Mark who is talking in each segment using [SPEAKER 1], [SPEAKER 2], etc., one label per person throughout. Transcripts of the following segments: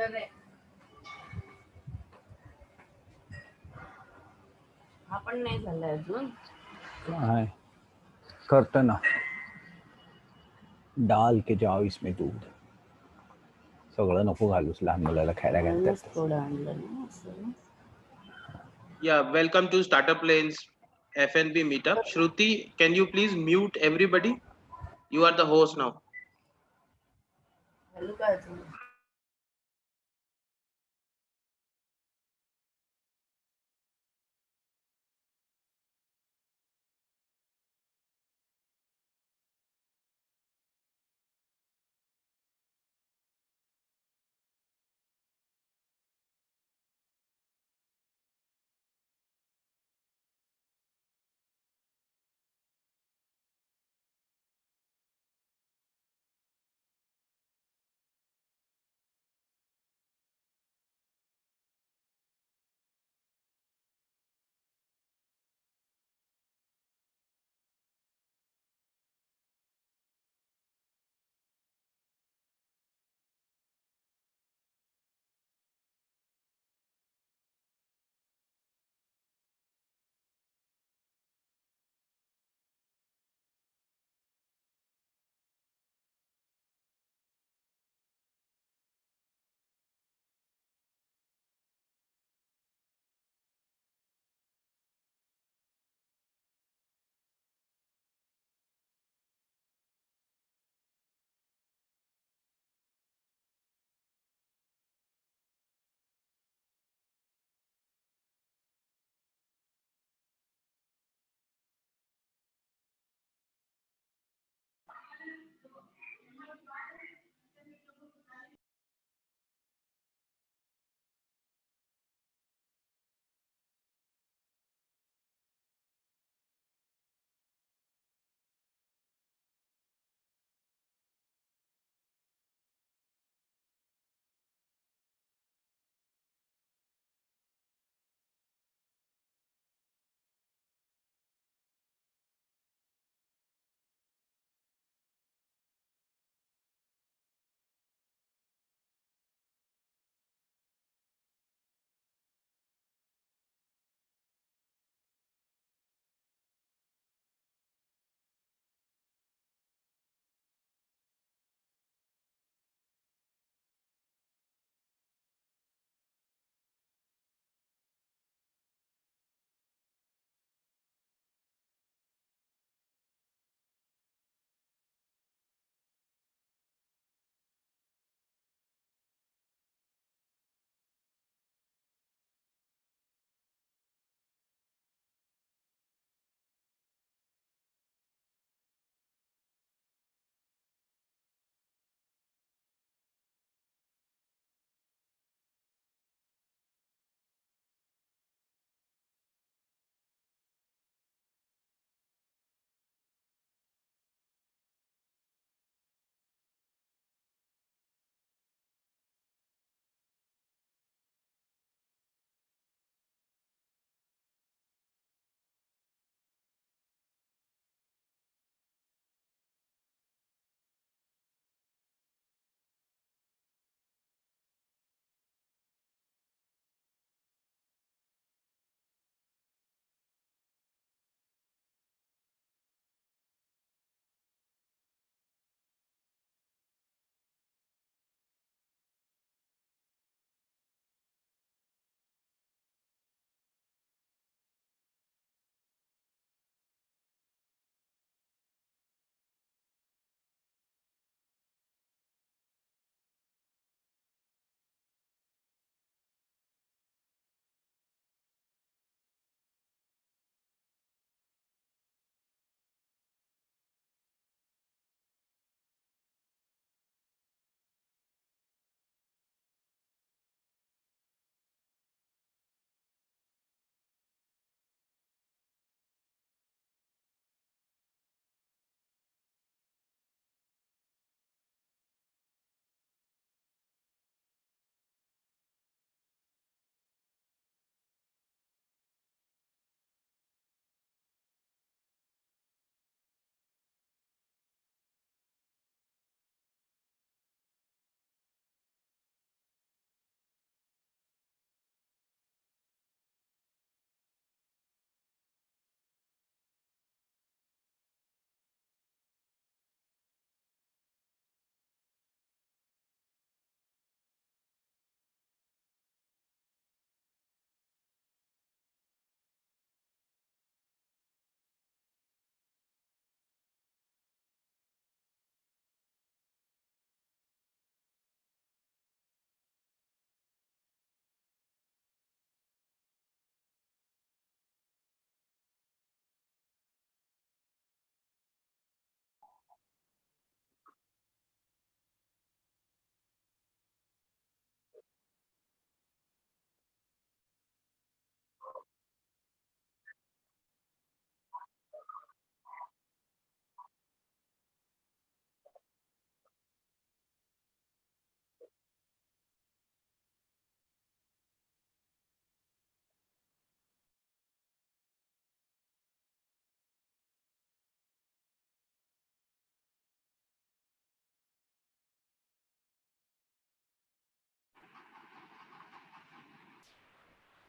[SPEAKER 1] अरे हा पण नाही झालाय अजून.
[SPEAKER 2] काय करतो ना. डाल के जाओ इसमें दूध. सगळं नको घालूस, लहान मुलाला खायला
[SPEAKER 1] म्हणूनच
[SPEAKER 2] घालतात.
[SPEAKER 1] थोडं आणलं ना असं.
[SPEAKER 3] Yeah, welcome to StartupLanes FNB meetup. Shruti, can you please mute everybody? You are the host now.
[SPEAKER 1] घालू का अजून?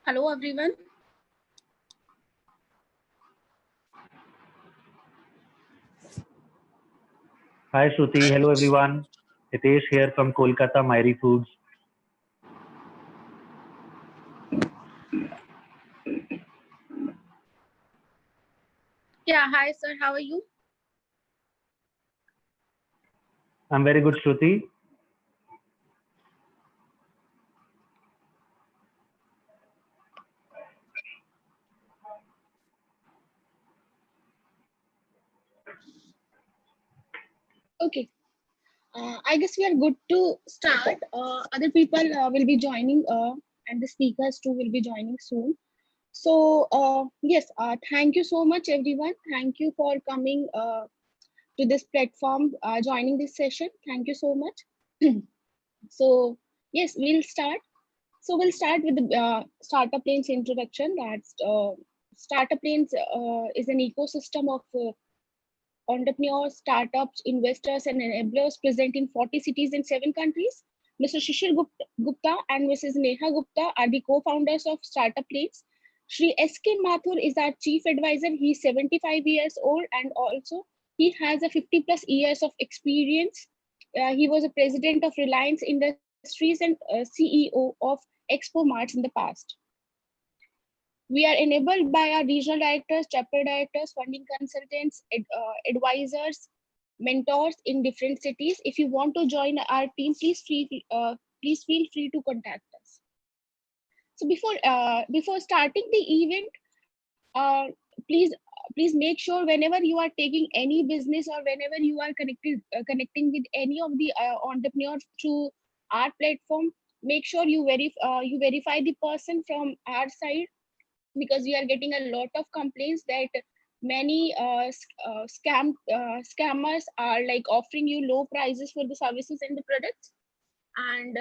[SPEAKER 4] Hello, everyone.
[SPEAKER 5] Hi Shruti, hello everyone. Hitesh here from Kolkata Mairi Foods.
[SPEAKER 4] Yeah, hi, sir. How are you?
[SPEAKER 5] I'm very good, Shruti.
[SPEAKER 4] Okay. I guess we are good to start. Other people will be joining, and the speakers too will be joining soon. So, yes, thank you so much, everyone. Thank you for coming to this platform, joining this session. Thank you so much. So, yes, we'll start. So, we'll start with the StartupLanes introduction. That's StartupLanes is an ecosystem of entrepreneurs, startups, investors, and enablers present in 40 cities in 7 countries. Mr. Shishir Gupta and Mrs. Neha Gupta are the co-founders of StartupLanes. Shri S.K. Mathur is our chief advisor. He's 75 years old and also he has a 50 plus years of experience. He was a president of Reliance Industries and CEO of Expo Marts in the past. We are enabled by our regional directors, chapter directors, funding consultants, advisors, mentors in different cities. If you want to join our team, please feel free to contact us. So before starting the event, please make sure whenever you are taking any business or whenever you are connecting with any of the entrepreneurs through our platform, make sure you verify the person from our side, because we are getting a lot of complaints that many scammers are like offering you low prices for the services and the products, and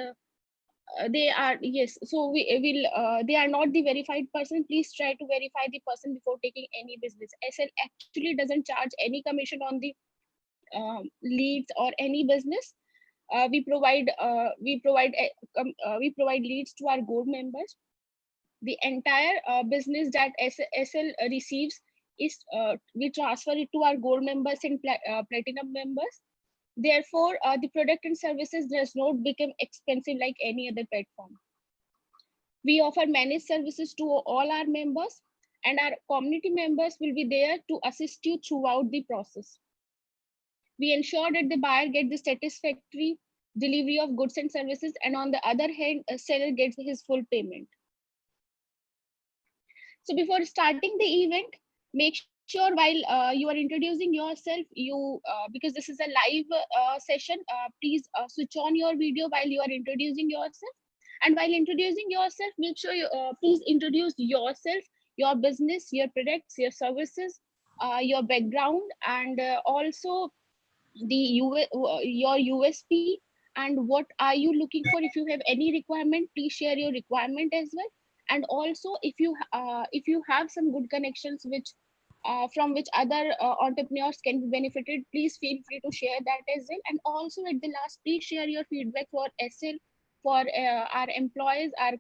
[SPEAKER 4] they are, yes, so we will they are not the verified person. Please try to verify the person before taking any business. SL actually doesn't charge any commission on the leads or any business. We provide leads to our board members. The entire business that SL receives is we transfer it to our gold members and platinum members. Therefore, the product and services does not become expensive like any other platform. We offer managed services to all our members, and our community members will be there to assist you throughout the process. We ensure that the buyer gets the satisfactory delivery of goods and services, and on the other hand, a seller gets his full payment. So before starting the event, make sure while you are introducing yourself, because this is a live session, please switch on your video while you are introducing yourself. And while introducing yourself, make sure you please introduce yourself, your business, your products, your services, your background, and also your USP and what are you looking for. If you have any requirement, please share your requirement as well. And also, if you have some good connections which from which other entrepreneurs can be benefited, please feel free to share that as well. And also at the last, please share your feedback for SL, for our employees, our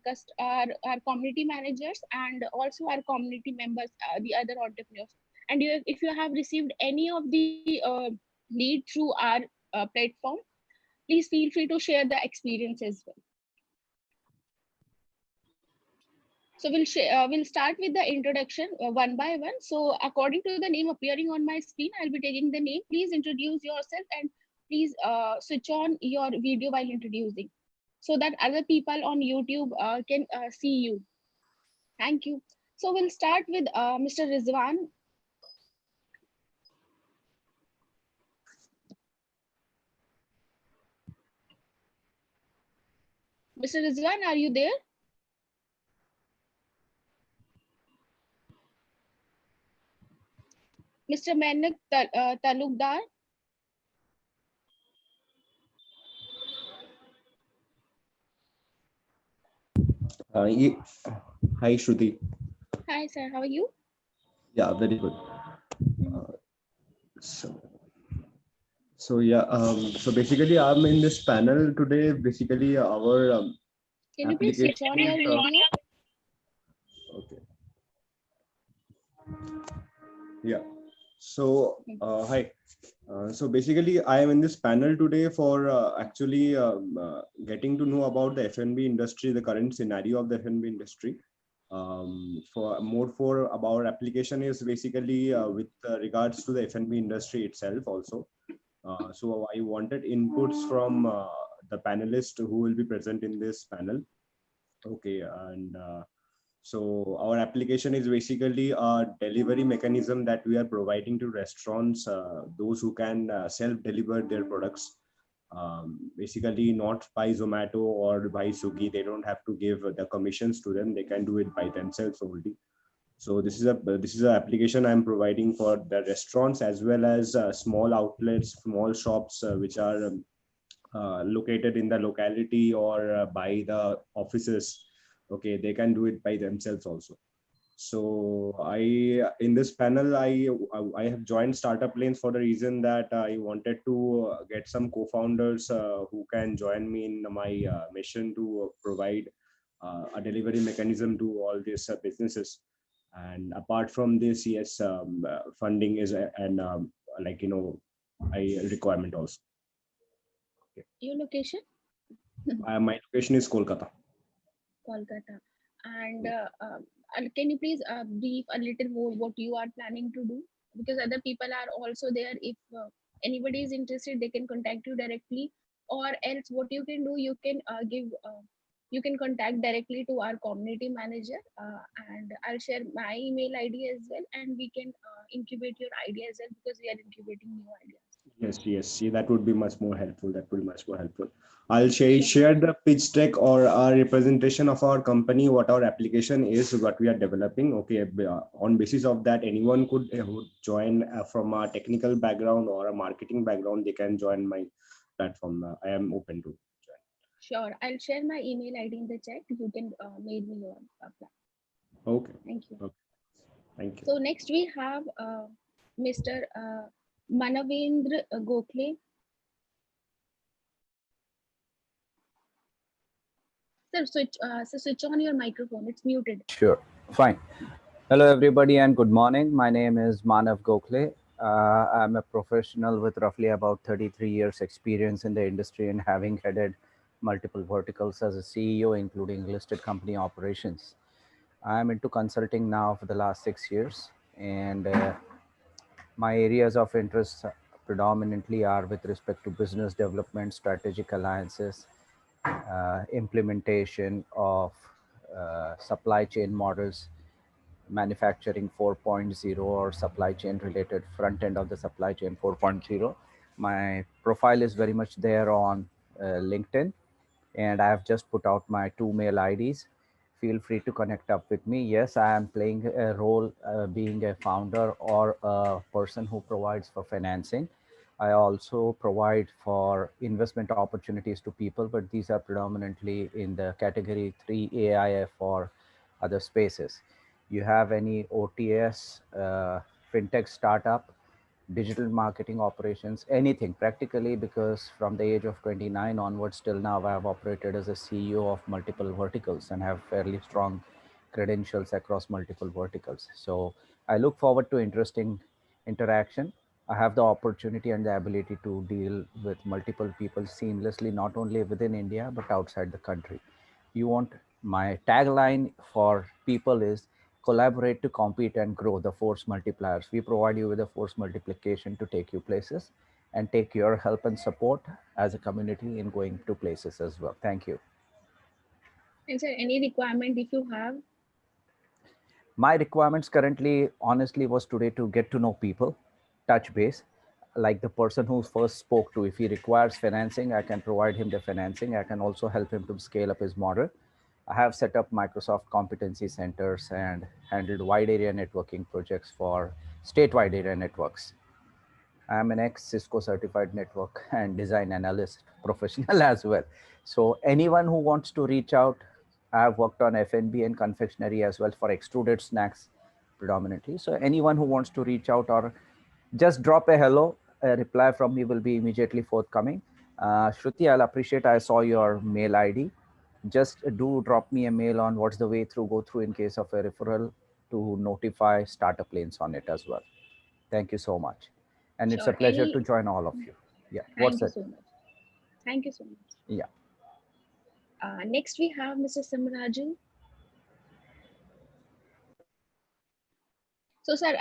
[SPEAKER 4] community managers, and also our community members, the other entrepreneurs. And if you have received any of the lead through our platform, please feel free to share the experience as well. So we'll start with the introduction one by one. So according to the name appearing on my screen, I'll be taking the name. Please introduce yourself and please switch on your video while introducing, so that other people on YouTube can see you. Thank you. So we'll start with Mr. Rizwan. Mr. Rizwan, are you there? Mr. Manak Talukdar.
[SPEAKER 6] Hi, Shruti.
[SPEAKER 4] Hi, sir. How are you?
[SPEAKER 6] Yeah, very good. So yeah, so basically, I'm in this panel today. Basically, our
[SPEAKER 4] Can you please switch on your video?
[SPEAKER 6] Yeah. So, hi. So basically, I am in this panel today for actually getting to know about the F&B industry, the current scenario of the F&B industry. For our application is basically with regards to the F&B industry itself also. So I wanted inputs from the panelists who will be present in this panel. Okay, and so our application is basically a delivery mechanism that we are providing to restaurants, those who can self-deliver their products. Basically not by Zomato or by Swiggy. They don't have to give the commissions to them. They can do it by themselves only. So this is a application I'm providing for the restaurants as well as small outlets, small shops which are located in the locality or by the offices. Okay, they can do it by themselves also. So in this panel, I have joined StartupLanes for the reason that I wanted to get some co-founders who can join me in my mission to provide a delivery mechanism to all these businesses. And apart from this, yes, funding is an a requirement also.
[SPEAKER 4] Your location?
[SPEAKER 6] My location is Kolkata.
[SPEAKER 4] Kolkata. And can you please brief a little more what you are planning to do? Because other people are also there. If anybody is interested, they can contact you directly, or else what you can do, you can contact directly to our community manager, and I'll share my email ID as well, and we can incubate your idea as well, because we are incubating new ideas.
[SPEAKER 6] Yes. See, that would be much more helpful. I'll
[SPEAKER 4] Sure.
[SPEAKER 6] share the pitch deck or a representation of our company, what our application is, what we are developing. Okay, on basis of that, anyone could join from a technical background or a marketing background. They can join my platform. I am open to join.
[SPEAKER 4] Sure, I'll share my email ID in the chat. You can mail me your plan.
[SPEAKER 6] Okay.
[SPEAKER 4] Thank you.
[SPEAKER 6] Okay. Thank you.
[SPEAKER 4] So next we have Mr. Manavendra Gokhale. Sir, switch on your microphone. It's muted.
[SPEAKER 2] Sure, fine. Hello, everybody, and good morning. My name is Manav Gokhale. I'm a professional with roughly about 33 years experience in the industry and having headed multiple verticals as a CEO, including listed company operations. I'm into consulting now for the last 6 years, and my areas of interest predominantly are with respect to business development, strategic alliances, implementation of supply chain models, manufacturing 4.0 or supply chain related front end of the supply chain 4.0. My profile is very much there on LinkedIn, and I have just put out my 2 mail IDs. Feel free to connect up with me. Yes, I am playing a role being a founder or a person who provides for financing. I also provide for investment opportunities to people, but these are predominantly in the category 3 AIF or other spaces. You have any OTS, fintech startup, digital marketing operations, anything practically, because from the age of 29 onwards till now, I have operated as a CEO of multiple verticals and have fairly strong credentials across multiple verticals. So I look forward to interesting interaction. I have the opportunity and the ability to deal with multiple people seamlessly, not only within India, but outside the country. You want my tagline for people is collaborate to compete and grow, the force multipliers. We provide you with a force multiplication to take you places and take your help and support as a community in going to places as well. Thank you.
[SPEAKER 4] And sir, any requirement if you have?
[SPEAKER 2] My requirements currently, honestly, was today to get to know people, touch base, like the person who first spoke to. If he requires financing, I can provide him the financing. I can also help him to scale up his model. I have set up Microsoft competency centers and handled wide area networking projects for statewide area networks. I'm an ex-Cisco certified network and design analyst professional as well. So anyone who wants to reach out, I've worked on F&B and confectionery as well for extruded snacks predominantly. So anyone who wants to reach out or just drop a hello, a reply from me will be immediately forthcoming. Shruti, I'll appreciate, I saw your mail ID. Just do drop me a mail on what's the way through, go through in case of a referral to notify StartupLanes on it as well. Thank you so much. And it's a
[SPEAKER 4] Sure.
[SPEAKER 2] pleasure to
[SPEAKER 4] Any?
[SPEAKER 2] join all of you. Yeah.
[SPEAKER 4] Thank
[SPEAKER 2] What's
[SPEAKER 4] you
[SPEAKER 2] it?
[SPEAKER 4] so much. Thank you so much.
[SPEAKER 2] Yeah.
[SPEAKER 4] Next, we have Mr. Simraju. So, sir,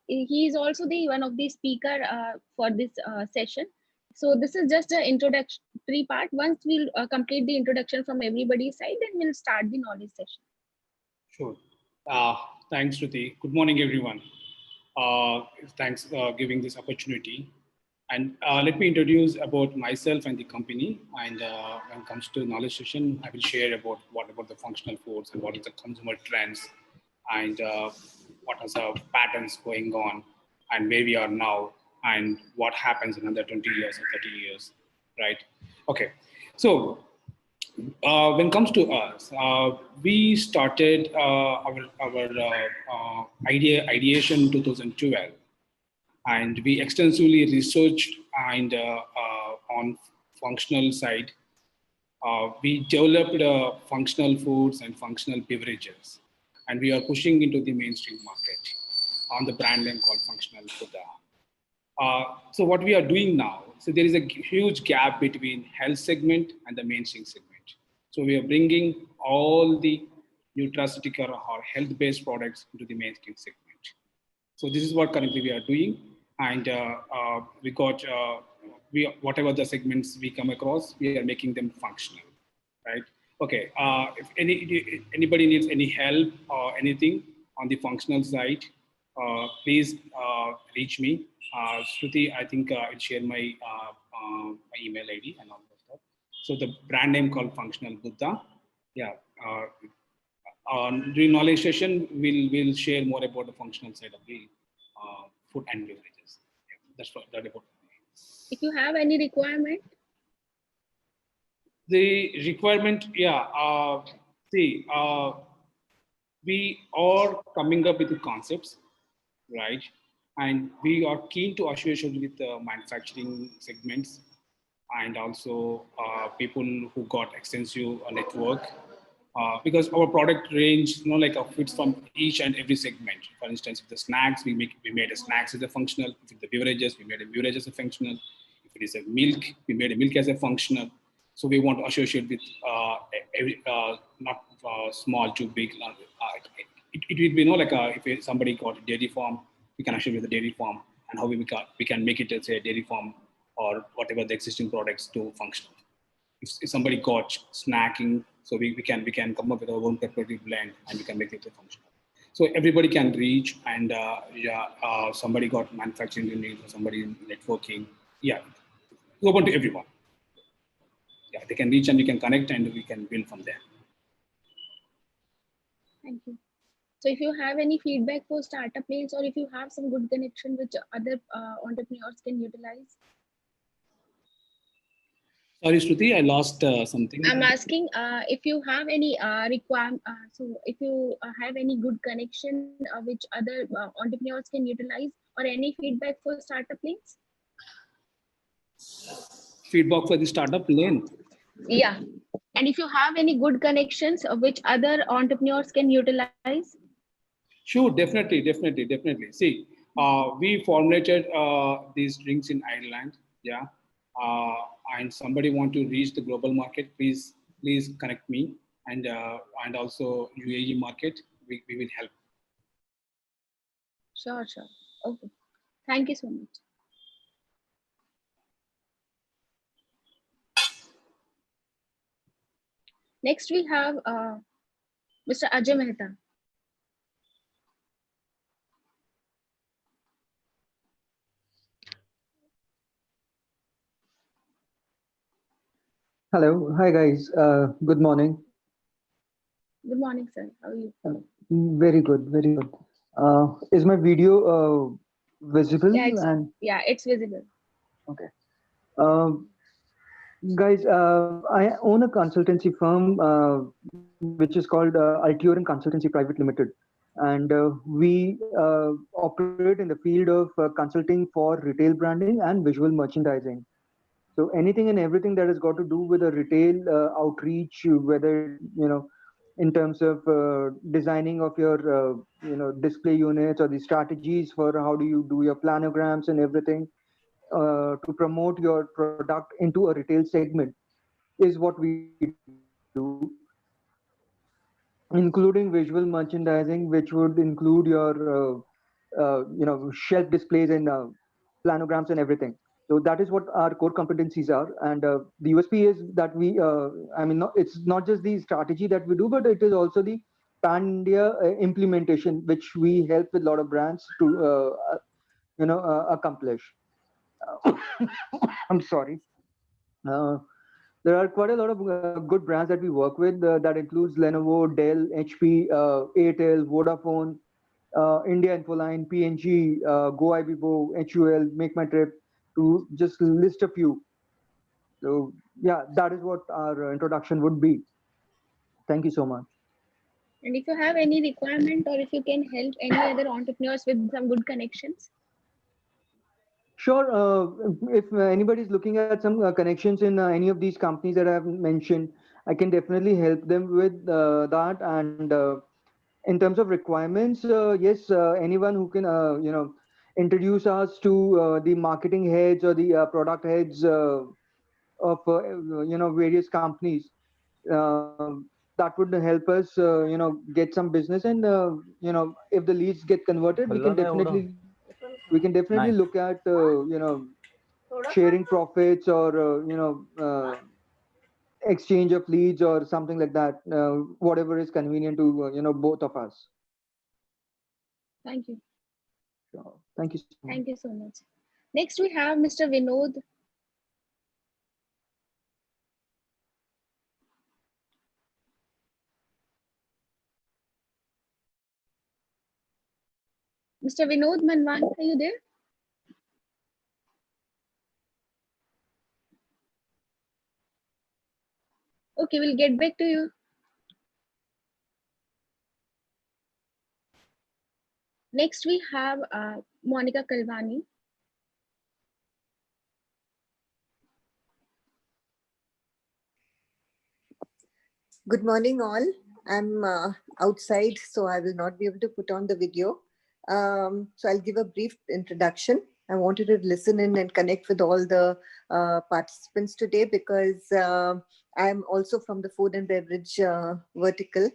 [SPEAKER 4] he is also the one of the speaker for this session. So, this is just the introductory part. Once we'll complete the introduction from everybody's side, then we'll start the knowledge session.
[SPEAKER 7] Sure. Thanks, Shruti. Good morning, everyone. Thanks for giving this opportunity. And let me introduce about myself and the company. And when it comes to knowledge session, I will share about what about the functional foods and what is the consumer trends and what are the patterns going on and where we are now and what happens in another 20 years or 30 years, right? Okay. So when it comes to us, we started our ideation in 2012, and we extensively researched and on functional side. We developed functional foods and functional beverages, and we are pushing into the mainstream market on the brand name called Functional Buddha. So what we are doing now, so there is a huge gap between health segment and the mainstream segment. So we are bringing all the nutraceutical or health-based products into the mainstream segment. So this is what currently we are doing, and we got whatever the segments we come across, we are making them functional, right? Okay. If anybody needs any help or anything on the functional side, please reach me. Shruti, I think I'll share my email ID and all of that. So the brand name called Functional Buddha. Yeah. During knowledge session, we'll share more about the functional side of the food and beverages. Yeah, that's that about.
[SPEAKER 4] If you have any requirement,
[SPEAKER 7] The requirement, yeah. See, we are coming up with the concepts, right? And we are keen to associate with the manufacturing segments and also people who got extensive network. Because our product range, like fits from each and every segment. For instance, if the snacks, we made a snacks as a functional. If it's the beverages, we made a beverage as a functional. If it is a milk, we made a milk as a functional. So we want to associate with not small to big. It will be if somebody got a dairy farm, we can associate with the dairy farm, and how we can make it as a dairy farm or whatever the existing products to functional. If somebody got snacking, so we can come up with our own proprietary blend and we can make it a functional. So everybody can reach, and somebody got manufacturing unit, somebody networking. Yeah, it's open to everyone. Yeah, they can reach and we can connect and we can build from there.
[SPEAKER 4] thank you. So if you have any feedback for StartupLanes, or if you have some good connection which other entrepreneurs can utilize.
[SPEAKER 7] Sorry, Shruti, I lost something.
[SPEAKER 4] I'm asking if you have any requirement. So if you have any good connection which other entrepreneurs can utilize, or any feedback for StartupLanes.
[SPEAKER 7] Feedback for the startup lane.
[SPEAKER 4] Yeah, and if you have any good connections which other entrepreneurs can utilize.
[SPEAKER 7] Sure, definitely. See, we formulated these drinks in Ireland, yeah, and somebody want to reach the global market, please connect me, and also UAE market, we will help.
[SPEAKER 4] Sure. Okay. Thank you so much. Next, we have Mr. Ajay Mehta.
[SPEAKER 8] Hello. Hi, guys. Good morning.
[SPEAKER 4] Good morning, sir. How are you?
[SPEAKER 8] Very good. Very good. Is my video visible?
[SPEAKER 4] Yeah, it's visible.
[SPEAKER 8] Okay. Guys, I own a consultancy firm which is called Altior Consultancy Private Limited. And we operate in the field of consulting for retail branding and visual merchandising. So anything and everything that has got to do with a retail outreach, whether in terms of designing of your display units or the strategies for how do you do your planograms and everything to promote your product into a retail segment is what we do, including visual merchandising, which would include your shelf displays and planograms and everything. So that is what our core competencies are, and the USP is that we it's not just the strategy that we do, but it is also the pan India implementation, which we help with a lot of brands to accomplish. I'm sorry. There are quite a lot of good brands that we work with. That includes Lenovo, Dell, HP, Airtel, Vodafone, India Infoline, PNG, Go Ibibo, HUL, Make My Trip, to just list a few. So yeah, that is what our introduction would be. Thank you so much.
[SPEAKER 4] And if you have any requirement, or if you can help any other entrepreneurs with some good connections.
[SPEAKER 8] Sure. If anybody is looking at some connections in any of these companies that I have mentioned, I can definitely help them with that. And in terms of requirements, yes, anyone who can, introduce us to the marketing heads or the product heads of, various companies, that would help us, get some business. And, if the leads get converted, we can definitely look at, sharing profits or, exchange of leads or something like that, whatever is convenient to, both of us.
[SPEAKER 4] Thank you.
[SPEAKER 8] Thank you so much.
[SPEAKER 4] Thank you so much. Next, we have Mr. Vinod. Mr. Vinod Manwani, are you there? Okay, we'll get back to you. Next, we have Monica Kalvani.
[SPEAKER 9] Good morning, all. I'm outside, so I will not be able to put on the video. So I'll give a brief introduction. I wanted to listen in and connect with all the participants today because I'm also from the food and beverage vertical.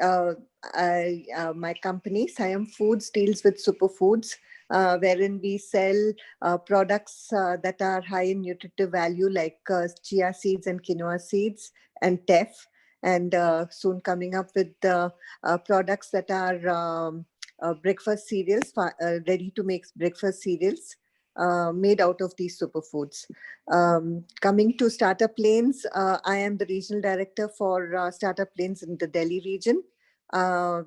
[SPEAKER 9] My company, Siam Foods, deals with superfoods, wherein we sell products that are high in nutritive value, like chia seeds and quinoa seeds and teff, and soon coming up with products that are breakfast cereals, ready to make breakfast cereals made out of these superfoods. Coming to StartupLanes, I am the regional director for StartupLanes in the Delhi region.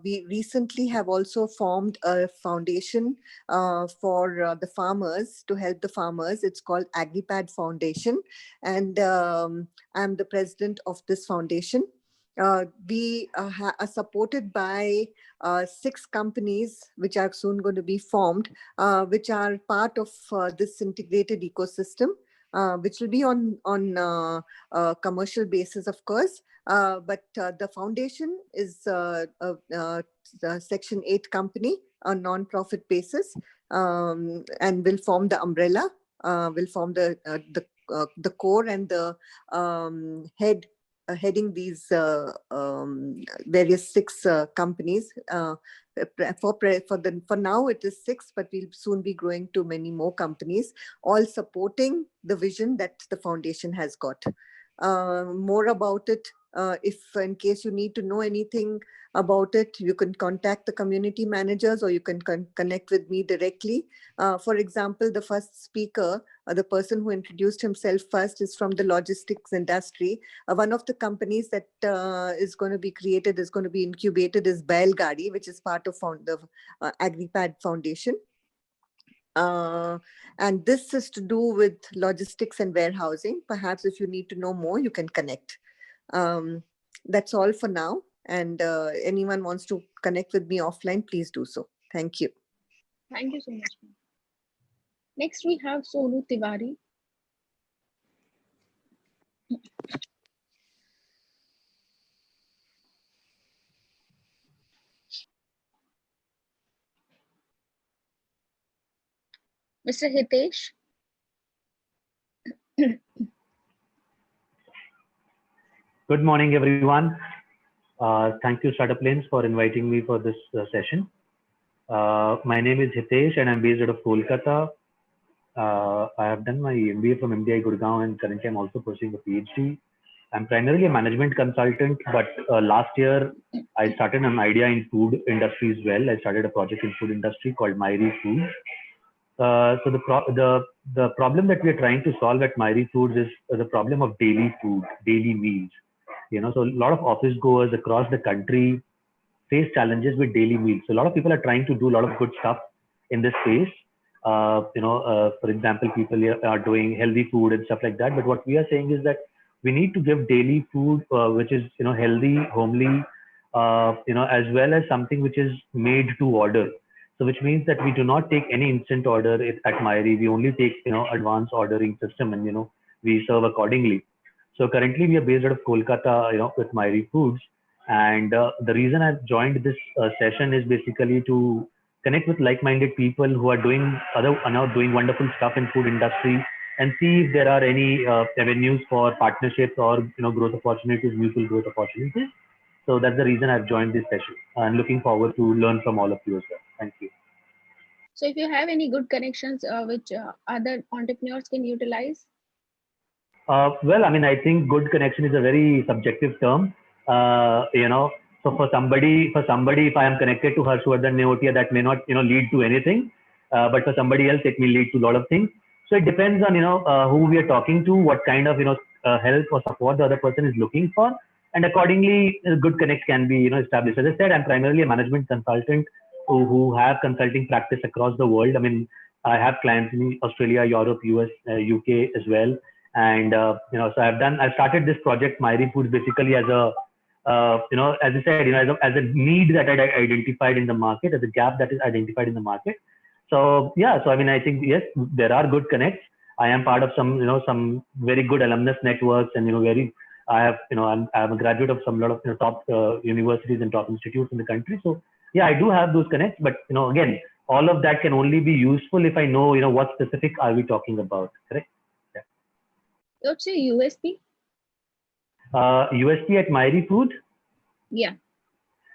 [SPEAKER 9] We recently have also formed a foundation for the farmers, to help the farmers. It's called AgriPad Foundation, and I'm the president of this foundation. We are supported by 6 companies which are soon going to be formed, which are part of this integrated ecosystem, which will be on a commercial basis, of course. But the foundation is a Section 8 company on non-profit basis, and will form the umbrella, will form the core and the heading these various 6 companies. For now it is 6, but we'll soon be growing to many more companies, all supporting the vision that the foundation has got. More about it, if in case you need to know anything about it, you can contact the community managers, or you can connect with me directly. For example, the first speaker, the person who introduced himself first, is from the logistics industry. One of the companies that is going to be created, is going to be incubated, is Bail Gadi, which is part of the AgriPad Foundation. And this is to do with logistics and warehousing. Perhaps if you need to know more, you can connect. That's all for now. And anyone wants to connect with me offline, please do so. Thank you.
[SPEAKER 4] Thank you so much. Next, we have Sonu Tiwari. Mr. Hitesh.
[SPEAKER 5] Good morning, everyone. Thank you, StartupLanes, for inviting me for this session. My name is Hitesh, and I'm based out of Kolkata. I have done my MBA from MDI Gurgaon, and currently I'm also pursuing a PhD. I'm primarily a management consultant, but last year I started an idea in food industry as well. I started a project in food industry called Myri Foods. So the problem that we are trying to solve at Myri Foods is the problem of daily food, daily meals. So a lot of office goers across the country face challenges with daily meals. So a lot of people are trying to do a lot of good stuff in this space. For example, people are doing healthy food and stuff like that. But what we are saying is that we need to give daily food, which is healthy, homely, as well as something which is made to order. So which means that we do not take any instant order at Myri. We only take advanced ordering system, and we serve accordingly. So currently we are based out of Kolkata, with Myri Foods. And the reason I've joined this session is basically to connect with like-minded people who are now doing wonderful stuff in food industry, and see if there are any avenues for partnerships or growth opportunities, mutual growth opportunities. So that's the reason I've joined this session. I'm looking forward to learn from all of you as well. Thank you.
[SPEAKER 4] So if you have any good connections which other entrepreneurs can utilize?
[SPEAKER 5] Well, I think good connection is a very subjective term. So for somebody, if I am connected to Harshvardhan Neotia, that may not, lead to anything. But for somebody else, it may lead to a lot of things. So it depends on, who we are talking to, what kind of, help or support the other person is looking for. And accordingly, good connect can be, established. As I said, I'm primarily a management consultant who have consulting practice across the world. I have clients in Australia, Europe, US, UK as well. And, so I've started this project, Myri Foods, basically as a, as I said, as a need that I identified in the market, as a gap that is identified in the market. So, yeah, so I think, yes, there are good connects. I am part of some very good alumnus networks, and, I'm a graduate of some lot of top universities and top institutes in the country. So, yeah, I do have those connects, but, again, all of that can only be useful if I know, what specific are we talking about, correct? Yeah.
[SPEAKER 4] What's your USP?
[SPEAKER 5] USP at Myri Food?
[SPEAKER 4] Yeah.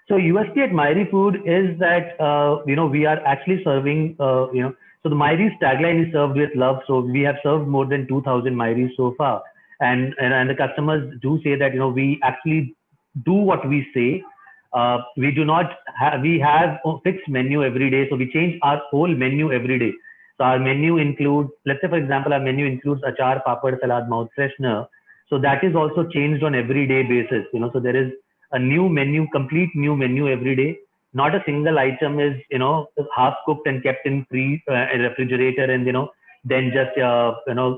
[SPEAKER 5] So USP at Myri Food is that, we are actually serving, so the Myri's tagline is served with love. So we have served more than 2,000 Myris so far. And the customers do say that, we actually do what we say. We do not have, we have a fixed menu every day. So we change our whole menu every day. So our menu includes, let's say, for example, our menu includes achar, papad, salad, mouth freshener. So that is also changed on everyday basis. So there is a new menu, complete new menu every day. Not a single item is, half cooked and kept in refrigerator, and, then just,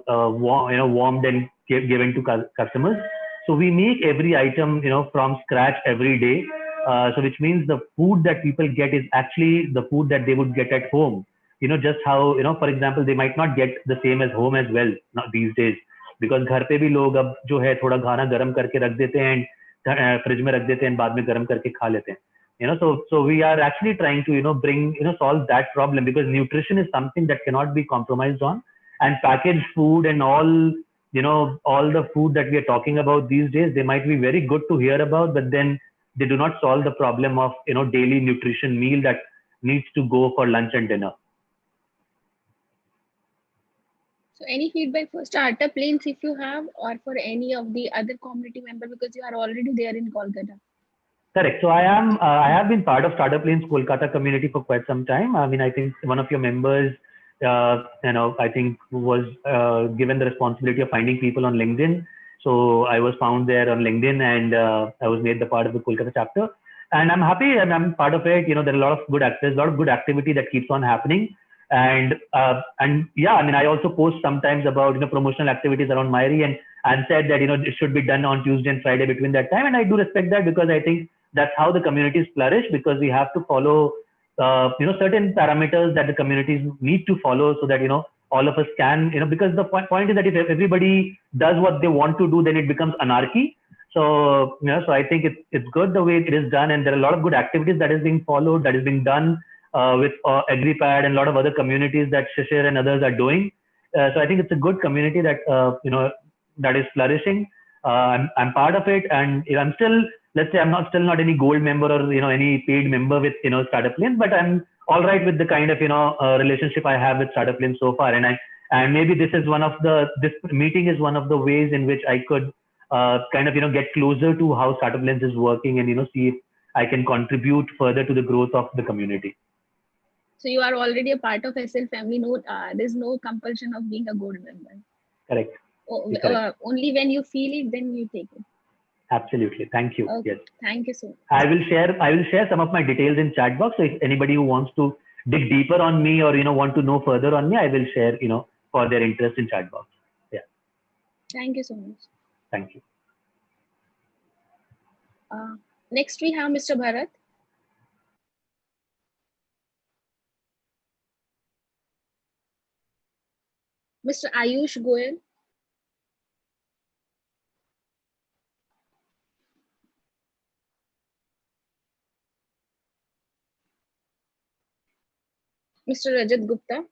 [SPEAKER 5] warmed and given to customers. So we make every item, from scratch every day. So which means the food that people get is actually the food that they would get at home. Just how, for example, they might not get the same as home as well these days, because घर पे भी लोग अब जो है थोड़ा खाना गर्म करके रख देते हैं, फ्रिज में रख देते हैं, बाद में गर्म करके खा लेते हैं. So we are actually trying to bring solve that problem, because nutrition is something that cannot be compromised on, and packaged food and all all the food that we are talking about these days, they might be very good to hear about, but then they do not solve the problem of daily nutrition meal that needs to go for lunch and dinner.
[SPEAKER 4] So any feedback for StartupLanes if you have, or for any of the other community member, because you are already there in Kolkata?
[SPEAKER 5] Correct. So I have been part of StartupLanes Kolkata community for quite some time. I think one of your members, I think was given the responsibility of finding people on LinkedIn. So I was found there on LinkedIn, and I was made the part of the Kolkata chapter. And I'm happy, and I'm part of it. There are a lot of good actors, a lot of good activity that keeps on happening. And yeah, I also post sometimes about promotional activities around Myri, and said that it should be done on Tuesday and Friday between that time. And I do respect that, because I think that's how the communities flourish, because we have to follow certain parameters that the communities need to follow, so that all of us can, because the point is that if everybody does what they want to do, then it becomes anarchy. So so I think it's good the way it is done, and there are a lot of good activities that is being followed, that is being done. with AgriPad and a lot of other communities that Shishir and others are doing. So I think it's a good community that that is flourishing. I'm part of it, and I'm still, let's say, I'm still not any gold member or any paid member with StartupLanes, but I'm all right with the kind of relationship I have with StartupLanes so far, and maybe this meeting is one of the ways in which I could kind of get closer to how StartupLanes is working, and see if I can contribute further to the growth of the community.
[SPEAKER 4] So you are already a part of SL family. No, there's no compulsion of being a gold member.
[SPEAKER 5] Correct.
[SPEAKER 4] Correct. Only when you feel it, then you take it.
[SPEAKER 5] Absolutely. Thank you.
[SPEAKER 4] Okay.
[SPEAKER 5] Yes.
[SPEAKER 4] Thank you so much.
[SPEAKER 5] I will share some of my details in chat box. So if anybody who wants to dig deeper on me or want to know further on me, I will share for their interest in chat box. Yeah.
[SPEAKER 4] Thank you so much.
[SPEAKER 5] Thank you.
[SPEAKER 4] Next we have Mr. Bharat. Mr. Ayush Goyal. Mr. Rajat Gupta.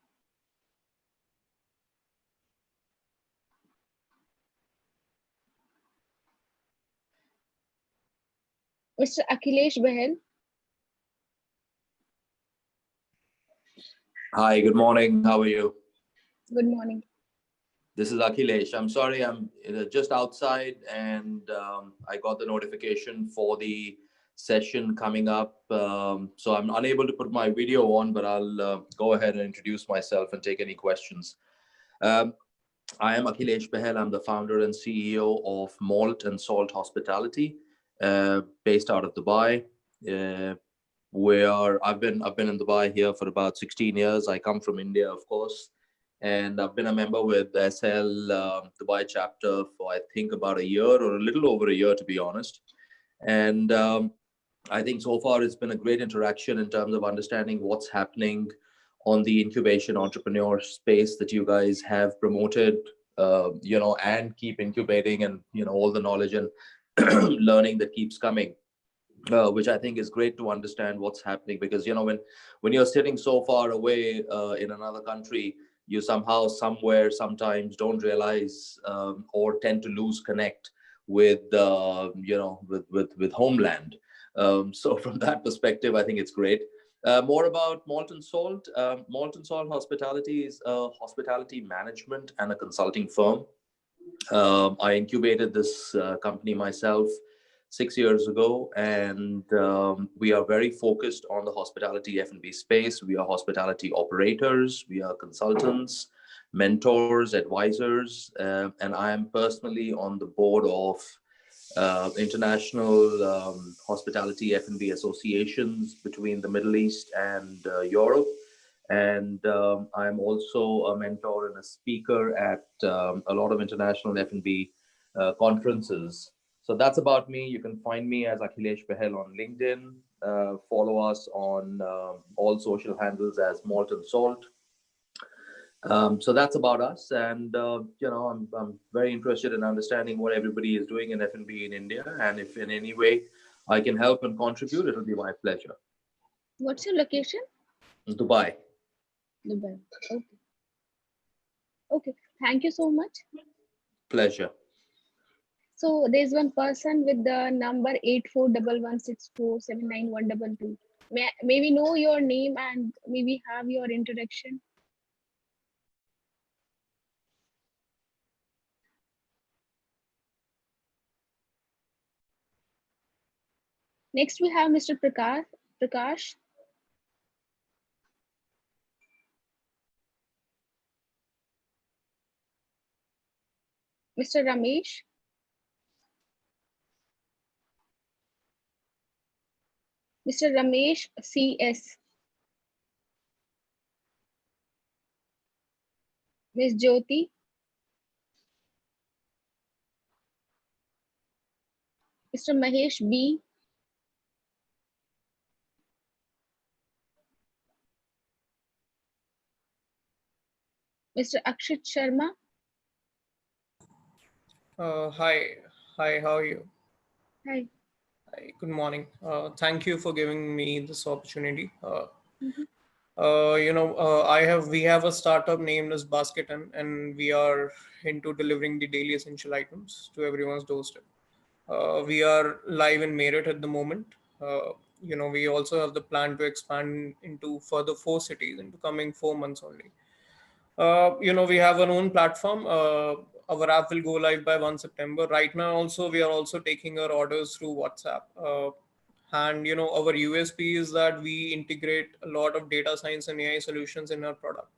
[SPEAKER 4] Mr. Akhilesh Bahel.
[SPEAKER 10] Hi, good morning. How are you?
[SPEAKER 4] Good morning.
[SPEAKER 10] This is Akhilesh. I'm sorry, I'm just outside and I got the notification for the session coming up. So I'm unable to put my video on, but I'll go ahead and introduce myself and take any questions. I am Akhilesh Bahel. I'm the founder and CEO of Malt and Salt Hospitality, based out of Dubai. Where I've been in Dubai here for about 16 years. I come from India, of course, and I've been a member with SL Dubai chapter for I think about a year or a little over a year, to be honest. And I think so far it's been a great interaction in terms of understanding what's happening on the incubation entrepreneur space that you guys have promoted, and keep incubating, and all the knowledge and learning that keeps coming. Which I think is great to understand what's happening, because when you're sitting so far away in another country, you somehow sometimes don't realize or tend to lose connect with with homeland. So from that perspective, I think it's great. More about Malt and Salt. Malt and Salt Hospitality is a hospitality management and a consulting firm. I incubated this company myself 6 years ago, and we are very focused on the hospitality F&B space. We are hospitality operators, we are consultants, mentors, advisors, and I am personally on the board of international hospitality F&B associations between the Middle East and Europe. And I'm also a mentor and a speaker at a lot of international F&B conferences. So that's about me. You can find me as Akhilesh Bahel on LinkedIn. Follow us on all social handles as Malt and Salt. So that's about us. And, I'm very interested in understanding what everybody is doing in F&B in India. And if in any way I can help and contribute, it'll be my pleasure.
[SPEAKER 4] What's your location?
[SPEAKER 10] Dubai.
[SPEAKER 4] Dubai. Okay. Okay. Thank you so much.
[SPEAKER 10] Pleasure.
[SPEAKER 4] So there's one person with the number 8411647912. May we know your name and maybe have your introduction? Next we have Mr. Prakash. Mr. Ramesh. Mr. Ramesh CS. Ms. Jyoti. Mr. Mahesh B. Mr. Akshit Sharma.
[SPEAKER 11] Hi, how are you?
[SPEAKER 4] Hi.
[SPEAKER 11] Hi, good morning. Thank you for giving me this opportunity. We have a startup named as Basket, and we are into delivering the daily essential items to everyone's doorstep. We are live in Meerut at the moment. We also have the plan to expand into further 4 cities in the coming 4 months only. We have our own platform. Our app will go live by 1 September. Right now, also, we are also taking our orders through WhatsApp. And our USP is that we integrate a lot of data science and AI solutions in our product.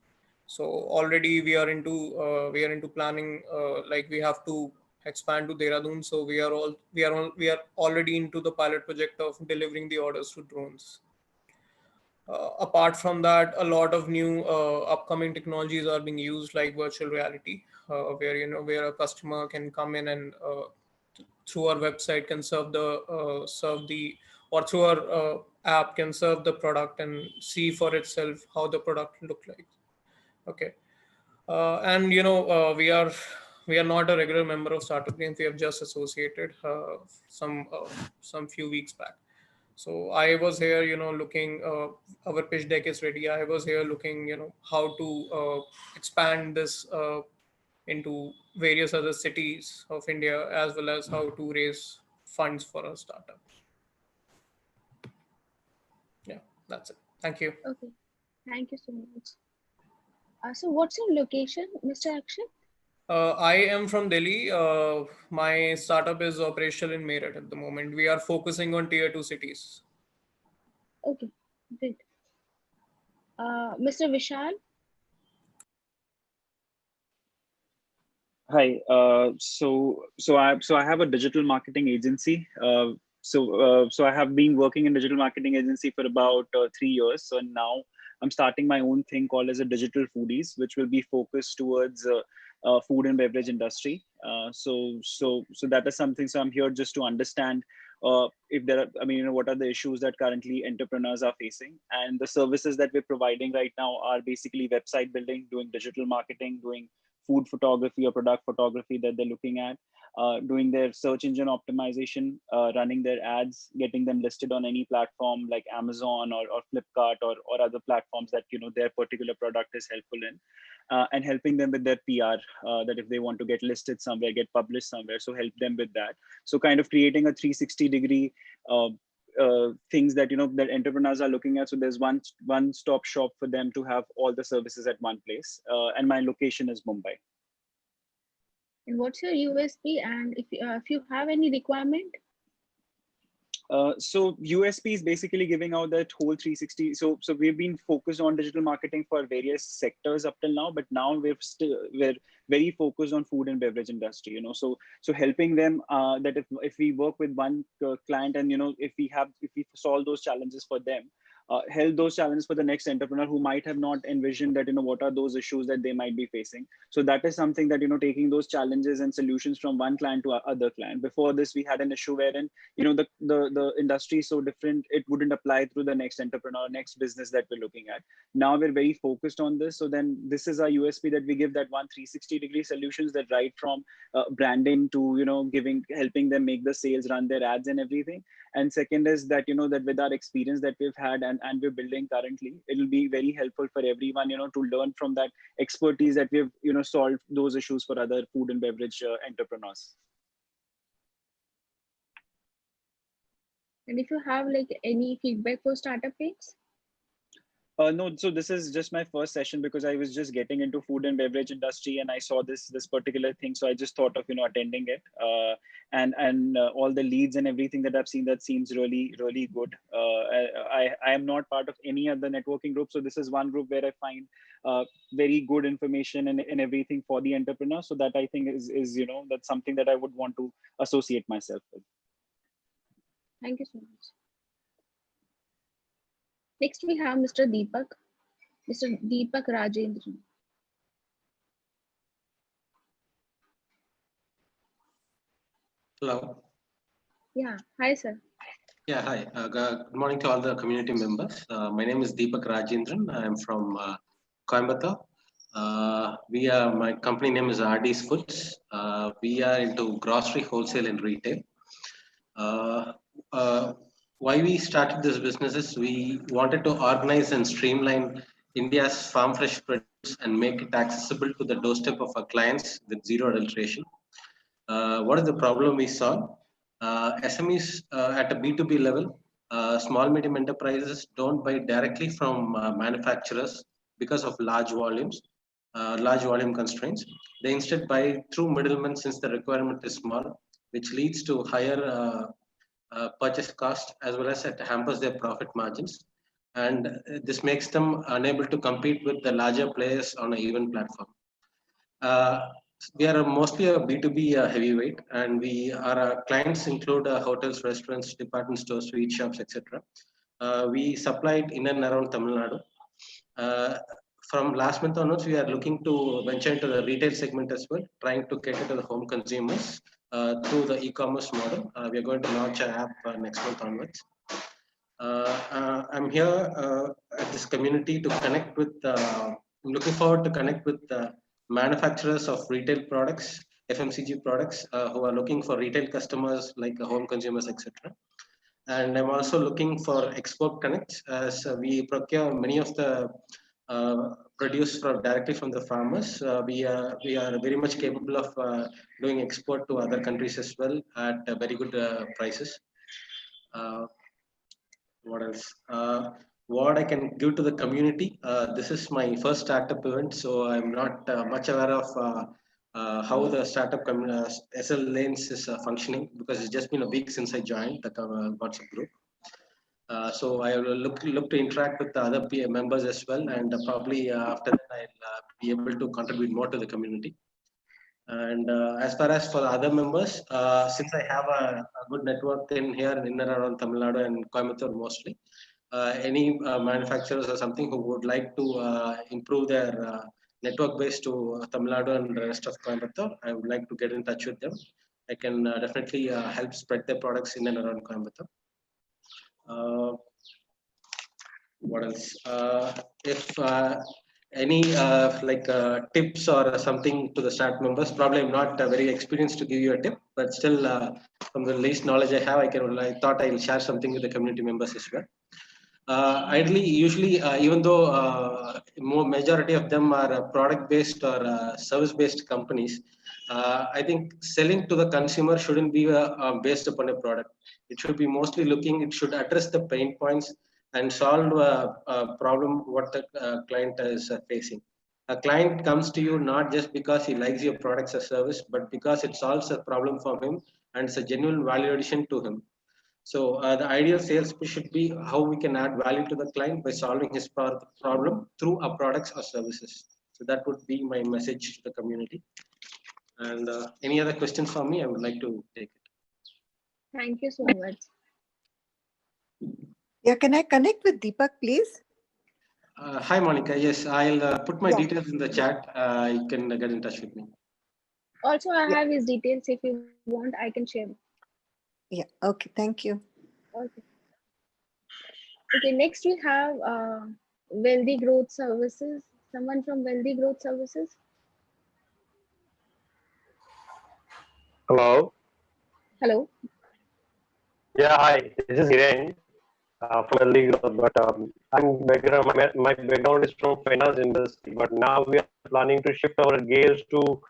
[SPEAKER 11] So already we are into planning. Like we have to expand to Dehradun. So we are already into the pilot project of delivering the orders to drones. Apart from that, a lot of new upcoming technologies are being used, like virtual reality, where a customer can come in and through our website can serve the or through our app can serve the product and see for itself how the product look like. Okay. And we are not a regular member of StartupLanes. We have just associated some few weeks back. So I was here, looking. Our pitch deck is ready. I was here looking, how to expand this into various other cities of India, as well as how to raise funds for a startup. Yeah, that's it. Thank you.
[SPEAKER 4] Okay, thank you so much. So what's your location, Mr. Akshay?
[SPEAKER 11] I am from Delhi. My startup is operational in Meerut at the moment. We are focusing on tier 2 cities.
[SPEAKER 4] Okay, great. Mr. Vishal?
[SPEAKER 12] Hi. So I have a digital marketing agency. So I have been working in digital marketing agency for about 3 years. So now I'm starting my own thing called as a digital foodies, which will be focused towards food and beverage industry. So that is something. So I'm here just to understand if there are, what are the issues that currently entrepreneurs are facing, and the services that we're providing right now are basically website building, doing digital marketing, doing food photography or product photography that they're looking at, doing their search engine optimization, running their ads, getting them listed on any platform like Amazon or Flipkart or other platforms that their particular product is helpful in, and helping them with their PR, that if they want to get listed somewhere, get published somewhere, so help them with that. So kind of creating a 360-degree things that that entrepreneurs are looking at. So there's one stop shop for them to have all the services at one place. And my location is Mumbai.
[SPEAKER 4] And what's your USP? And if you have any requirement?
[SPEAKER 12] So USP is basically giving out that whole 360. So we've been focused on digital marketing for various sectors up till now, but now we're very focused on food and beverage industry. So helping them that if we work with one client and if we solve those challenges for them, help those challenges for the next entrepreneur who might have not envisioned that what are those issues that they might be facing. So that is something that taking those challenges and solutions from one client to other client. Before this, we had an issue wherein the industry is so different, it wouldn't apply through the next entrepreneur, next business that we're looking at. Now we're very focused on this. So then this is our USP, that we give that 360-degree solutions, that right from branding to helping them make the sales, run their ads and everything. And second is that that with our experience that we've had and we're building currently, it'll be very helpful for everyone to learn from that expertise that we've solved those issues for other food and beverage entrepreneurs.
[SPEAKER 4] And if you have any feedback for StartupLanes?
[SPEAKER 12] No, so this is just my first session because I was just getting into food and beverage industry and I saw this particular thing. So I just thought of attending it, and all the leads and everything that I've seen, that seems really, really good. I am not part of any other networking group, so this is one group where I find very good information and everything for the entrepreneur. So that I think is that's something that I would want to associate myself with.
[SPEAKER 4] Thank you so much. Next, we have Mr. Deepak Rajendran.
[SPEAKER 13] Hello.
[SPEAKER 4] Yeah, hi, sir.
[SPEAKER 13] Yeah, hi. Good morning to all the community members. My name is Deepak Rajendran. I am from Coimbatore. My company name is RD's Foods. We are into grocery wholesale and retail. why we started this business is we wanted to organize and streamline India's farm fresh produce and make it accessible to the doorstep of our clients with zero adulteration. What is the problem we solve? SMEs at a B2B level, small medium enterprises don't buy directly from manufacturers because of large volume constraints. They instead buy through middlemen since the requirement is small, which leads to higher purchase cost as well as it hampers their profit margins. And this makes them unable to compete with the larger players on an even platform. Uh, we are mostly a B2B heavyweight, and our clients include hotels, restaurants, department stores, sweet shops, etc. We supply it in and around Tamil Nadu. Uh, from last month onwards, we are looking to venture into the retail segment as well, trying to cater to the home consumers through the e-commerce model. We are going to launch an app next month onwards. I'm here at this community to connect with. I'm looking forward to connect with manufacturers of retail products, FMCG products, who are looking for retail customers like home consumers, etc. And I'm also looking for export connects as we procure many of the produce directly from the farmers. We are very much capable of doing export to other countries as well at very good prices. What else? What I can give to the community. This is my first startup event, so I'm not much aware of how the SL Lanes is functioning because it's just been a week since I joined the WhatsApp group. So I will look to interact with the other members as well, and probably after that I'll be able to contribute more to the community. And as far as for the other members, since I have a good network in here in and around Tamil Nadu and Coimbatore mostly, any manufacturers or something who would like to improve their network base to Tamil Nadu and the rest of Coimbatore, I would like to get in touch with them. I can definitely help spread their products in and around Coimbatore. What else? If any tips or something to the start members, probably I'm not very experienced to give you a tip, but still from the least knowledge I have, I thought I'll share something with the community members as well. Ideally, usually, even though more majority of them are product-based or service-based companies, I think selling to the consumer shouldn't be based upon a product. It should be mostly it should address the pain points and solve a problem what the client is facing. A client comes to you not just because he likes your products or service, but because it solves a problem for him and it's a genuine value addition to him. So the ideal sales pitch should be how we can add value to the client by solving his problem through our products or services. So that would be my message to the community. And any other questions for me, I would like to take it.
[SPEAKER 4] Thank you so much.
[SPEAKER 9] Yeah, can I connect with Deepak, please?
[SPEAKER 13] Hi, Monica. Yes, I'll put my details in the chat. You can get in touch with me.
[SPEAKER 4] Also, I have his details. If you want, I can share.
[SPEAKER 9] Yeah. Okay. Thank you.
[SPEAKER 4] Okay. Okay. Next, we have Wealthy Growth Services. Someone from Wealthy Growth Services.
[SPEAKER 14] Hello.
[SPEAKER 4] Hello.
[SPEAKER 14] Yeah, hi. This is Hiren from Early Growth, but my background is from finance industry, but now we are planning to shift our gears to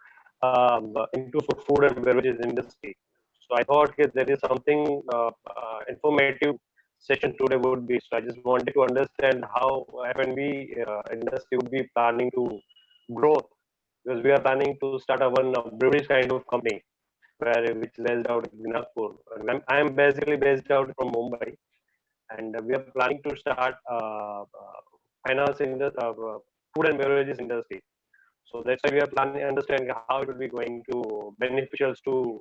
[SPEAKER 14] into food and beverages industry. So I thought there is something informative session today would be. So I just wanted to understand how F&B industry would be planning to grow, because we are planning to start our breweries kind of company, which is based out in Nagpur. I am basically based out from Mumbai, and we are planning to start finance in the food and beverages industry. So that's why we are planning understanding how it will be going to beneficial to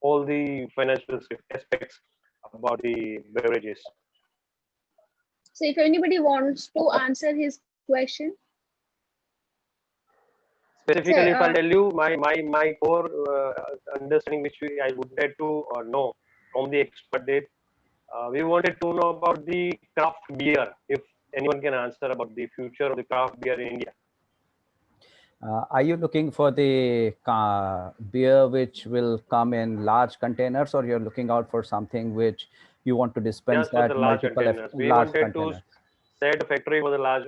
[SPEAKER 14] all the financial aspects about the beverages.
[SPEAKER 4] So if anybody wants to answer his question.
[SPEAKER 14] Specifically, if I'll tell you my core understanding, which I would like to know from the expert, we wanted to know about the craft beer. If anyone can answer about the future of the craft beer in India.
[SPEAKER 2] Are you looking for the beer which will come in large containers, or you're looking out for something which you want to dispense
[SPEAKER 14] Just for the
[SPEAKER 2] at
[SPEAKER 14] large
[SPEAKER 2] multiple
[SPEAKER 14] containers. We
[SPEAKER 2] large
[SPEAKER 14] wanted to
[SPEAKER 2] containers?
[SPEAKER 14] set a factory for the large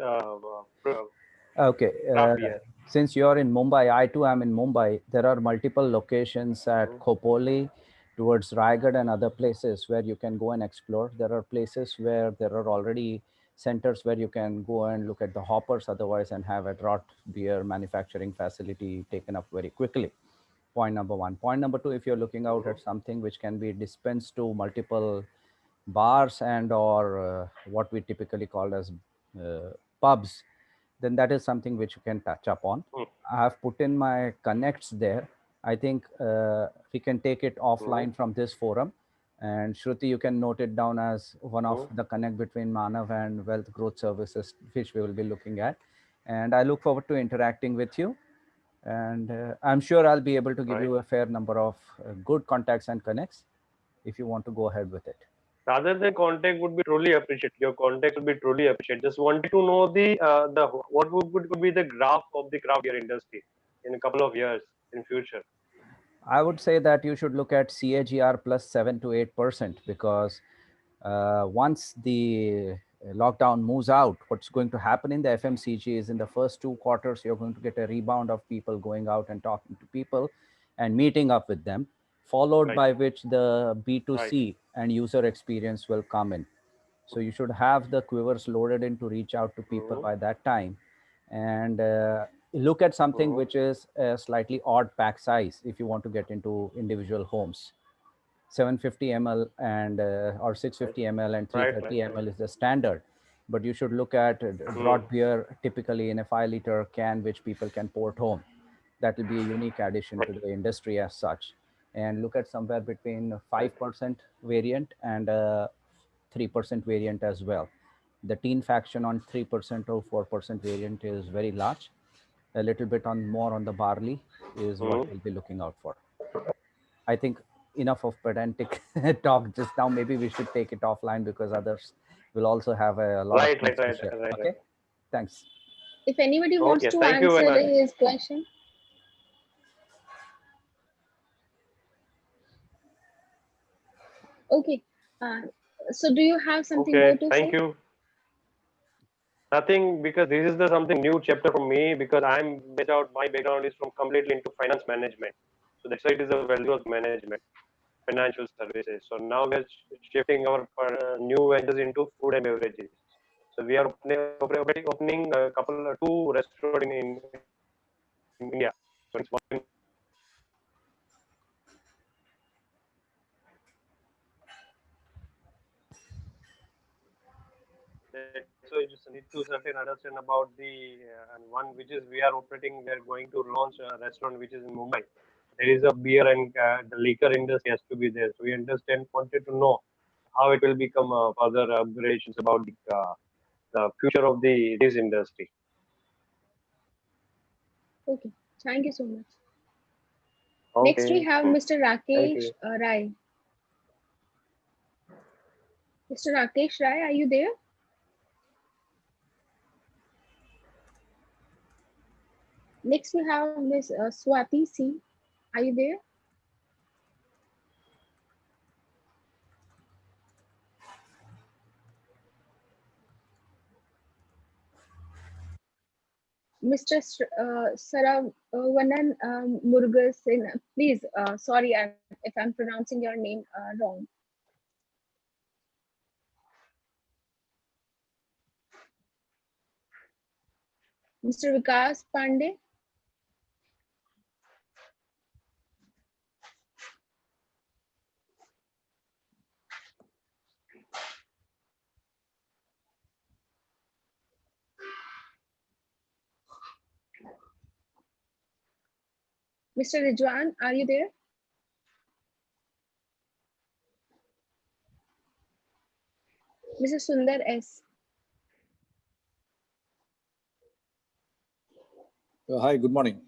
[SPEAKER 2] Okay.
[SPEAKER 14] craft beer.
[SPEAKER 2] Since you're in Mumbai, I too am in Mumbai. There are multiple locations at Khopoli, towards Raigad and other places where you can go and explore. There are places where there are already centers where you can go and look at the hoppers otherwise and have a draught beer manufacturing facility taken up very quickly. Point number one. Point number two, if you're looking out at something which can be dispensed to multiple bars and or what we typically call as pubs, then that is something which you can touch upon. I have put in my connects there. I think we can take it offline from this forum. And Shruti, you can note it down as one of the connect between Manav and Wealth Growth Services, which we will be looking at. And I look forward to interacting with you. And I'm sure I'll be able to give you a fair number of good contacts and connects if you want to go ahead with it.
[SPEAKER 14] Rather than contact would be truly appreciated. Your contact would be truly appreciated. Just wanted to know the what could be the graph of the craft beer industry in a couple of years in future.
[SPEAKER 2] I would say that you should look at CAGR plus 7 to 8%, because once the lockdown moves out, what's going to happen in the FMCG is in the first 2 quarters, you're going to get a rebound of people going out and talking to people and meeting up with them, followed by which the B2C and user experience will come in. So you should have the quivers loaded in to reach out to people by that time. And look at something which is a slightly odd pack size if you want to get into individual homes. 750 ml and or 650 ml and 330 ml is the standard, but you should look at draught beer typically in a 5-liter can which people can port home. That will be a unique addition to the industry as such. And look at somewhere between 5% variant and 3% variant as well. The teen faction on 3% or 4% variant is very large. A little bit on more on the barley is what we'll be looking out for. I think enough of pedantic talk just now. Maybe we should take it offline because others will also have a lot of things to share. Okay, thanks.
[SPEAKER 4] If anybody wants to answer his question. Okay. So do you have something more to say?
[SPEAKER 14] Thank you. Nothing, because this is the something new chapter for me, because I'm based out, my background is from completely into finance management. So that's why it is a value of management, financial services. So now we're shifting our new ventures into food and beverages. So we are opening a couple, 2 restaurants in India. So it's one. So you just need to certainly understand about the and one which is we are operating. We are going to launch a restaurant which is in Mumbai. There is a beer and the liquor industry has to be there. So we wanted to know how it will become further upgradations about the future of this industry.
[SPEAKER 4] Okay, thank you so much.
[SPEAKER 14] Okay.
[SPEAKER 4] Next we have Mr. Rakesh Rai. Mr. Rakesh Rai, are you there? Next we have Ms. Swati C. Are you there? Mr. Saravanan Murugasen, please, sorry if I'm pronouncing your name wrong. Mr. Vikas Pandey. Mr. Rijwan, are you there? Mr. Sundar S.
[SPEAKER 15] Hi, good morning.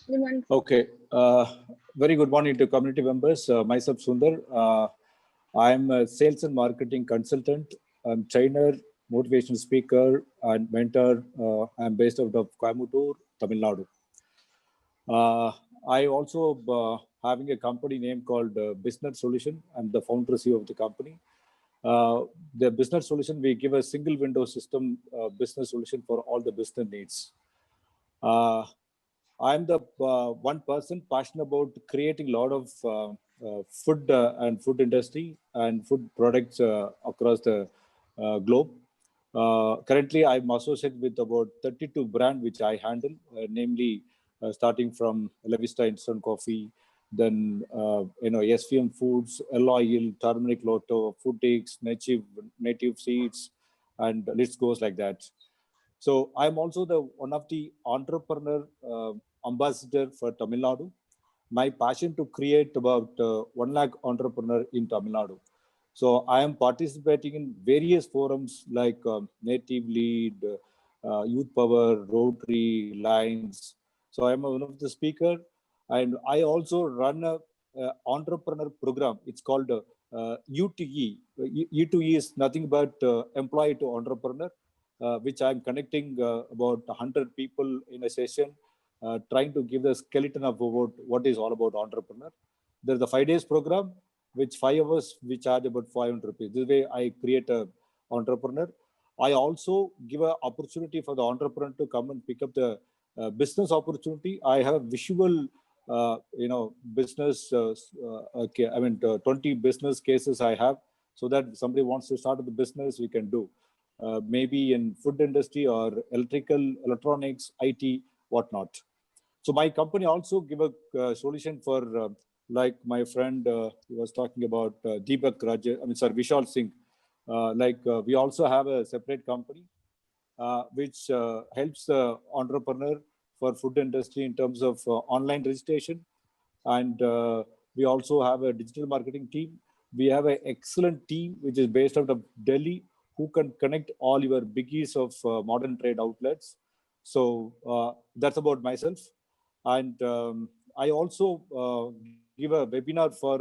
[SPEAKER 4] Good morning.
[SPEAKER 15] Okay, very good morning to community members. Myself Sundar. I'm a sales and marketing consultant. I'm trainer motivational speaker and mentor. I'm based out of Coimbatore, Tamil Nadu. I also having a company name called Business Solution. I'm the founder CEO of the company. The business solution, we give a single window system business solution for all the business needs. I'm the one person passionate about creating a lot of food and food industry and food products across the globe. Currently, I'm associated with about 32 brands which I handle, namely starting from La Vista Instant Coffee, then SVM Foods, Oil, Turmeric Lotto, Foodix, Native Seeds, and the list goes like that. So I'm also the one of the entrepreneur ambassador for Tamil Nadu. My passion to create about 1 lakh entrepreneur in Tamil Nadu. So I am participating in various forums like Native Lead, Youth Power, Rotary, Lines. So I am one of the speaker, and I also run a entrepreneur program. It's called U2E. U2E is nothing but employee to entrepreneur, which I'm connecting about 100 people in a session, trying to give the skeleton of about what is all about entrepreneur. There's a 5 days program, which 5 hours we charge about 500 rupees. This way I create a entrepreneur. I also give an opportunity for the entrepreneur to come and pick up the business opportunity. I have visual, business, 20 business cases I have, so that if somebody wants to start the business, we can do. Maybe in food industry or electrical, electronics, IT, whatnot. So my company also give a solution for, like my friend he was talking about Deepak Vishal Singh. We also have a separate company which helps the entrepreneur for food industry in terms of online registration. And we also have a digital marketing team. We have an excellent team which is based out of Delhi, who can connect all your biggies of modern trade outlets. So that's about myself. And I also give a webinar for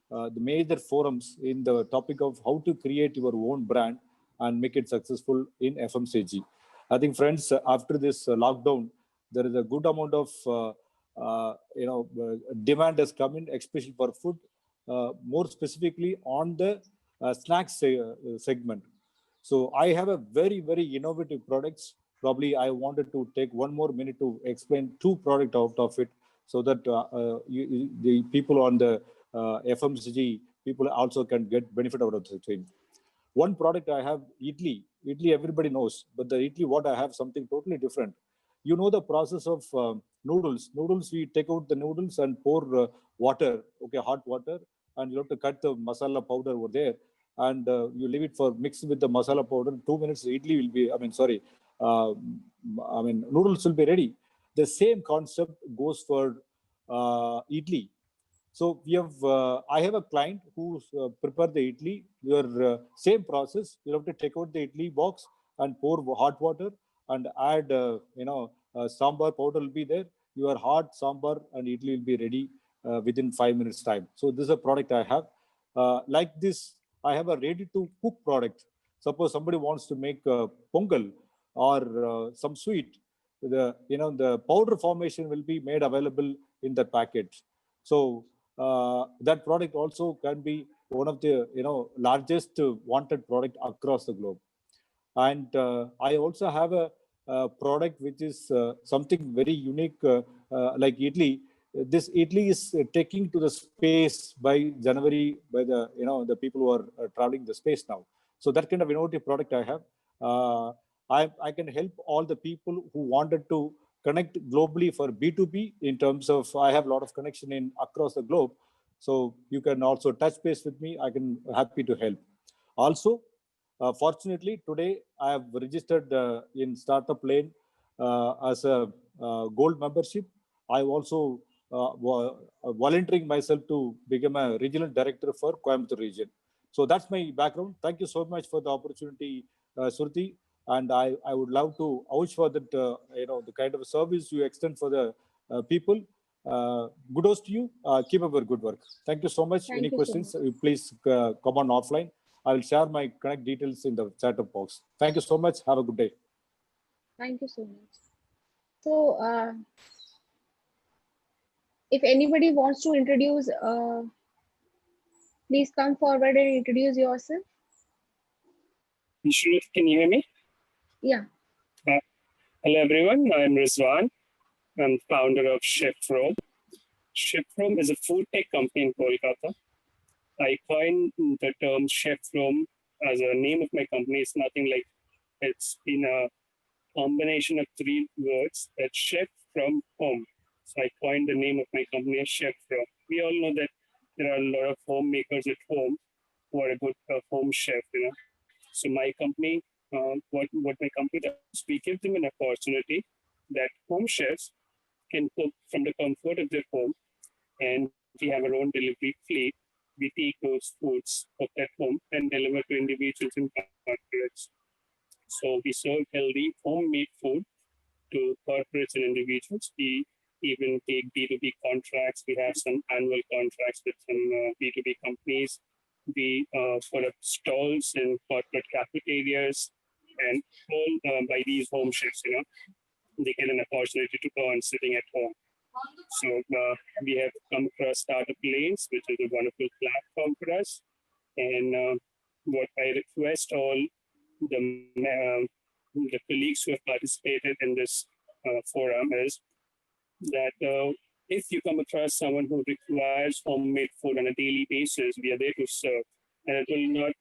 [SPEAKER 15] the major forums in the topic of how to create your own brand and make it successful in FMCG. I think, friends, after this lockdown, there is a good amount of demand has come in, especially for food, more specifically on the snacks segment. So I have a very, very innovative products. Probably I wanted to take 1 more minute to explain 2 products out of it, so that the people on the FMCG people also can get benefit out of the thing. One product I have, idli. Idli everybody knows, but the idli what I have something totally different. You know the process of noodles. Noodles, we take out the noodles and pour water, hot water, and you have to cut the masala powder over there, and you leave it for mixed with the masala powder. 2 minutes, idli will be. Noodles will be ready. The same concept goes for idli. So we have, I have a client who prepare the idli. Your same process. You have to take out the idli box and pour hot water and add, sambar powder will be there. Your hot sambar and idli will be ready within 5 minutes time. So this is a product I have. Like this, I have a ready-to-cook product. Suppose somebody wants to make pongal or some sweet, the powder formation will be made available in the packet. So that product also can be one of the largest wanted product across the globe. And I also have a product which is something very unique, like idli. This idli is taking to the space by January by the people who are traveling the space now. So that kind of innovative product I have. I can help all the people who wanted to connect globally for B2B in terms of I have a lot of connection in across the globe. So you can also touch base with me. I can happy to help. Also, fortunately, today I have registered in Startup Lane as a gold membership. I also volunteering myself to become a regional director for Coimbatore region. So that's my background. Thank you so much for the opportunity, Surti. And I would love to vouch for that, the kind of service you extend for the people. Kudos to you. Keep up your good work. Thank you so much.
[SPEAKER 4] Thank
[SPEAKER 15] Any
[SPEAKER 4] you so
[SPEAKER 15] questions?
[SPEAKER 4] much.
[SPEAKER 15] Please come on offline. I'll share my connect details in the chat box. Thank you so much. Have a good day.
[SPEAKER 4] Thank you so much. So, if anybody wants to introduce, please come forward and introduce yourself.
[SPEAKER 16] Shruti, can you hear me?
[SPEAKER 4] Yeah.
[SPEAKER 16] Hello, everyone. I'm Rizwan. I'm founder of Chef Room. Chef Room is a food tech company in Kolkata. I coined the term Chef Room as a name of my company. It's nothing like, it's been a combination of three words, that chef from home. So I coined the name of my company as Chef Room. We all know that there are a lot of homemakers at home who are a good home chef, So my company, what my company does, we give them an opportunity that home chefs can cook from the comfort of their home, and we have our own delivery fleet. We take those foods cooked at home and deliver to individuals in corporates. So we serve healthy homemade food to corporates and individuals. We even take B2B contracts. We have some annual contracts with some B2B companies. We put up stalls in corporate cafeterias, and all by these home chefs, they get an opportunity to earn sitting at home. So we have come across StartupLanes, which is a wonderful platform for us. And what I request all the colleagues who have participated in this forum is that if you come across someone who requires homemade food on a daily basis, we are there to serve. And it will not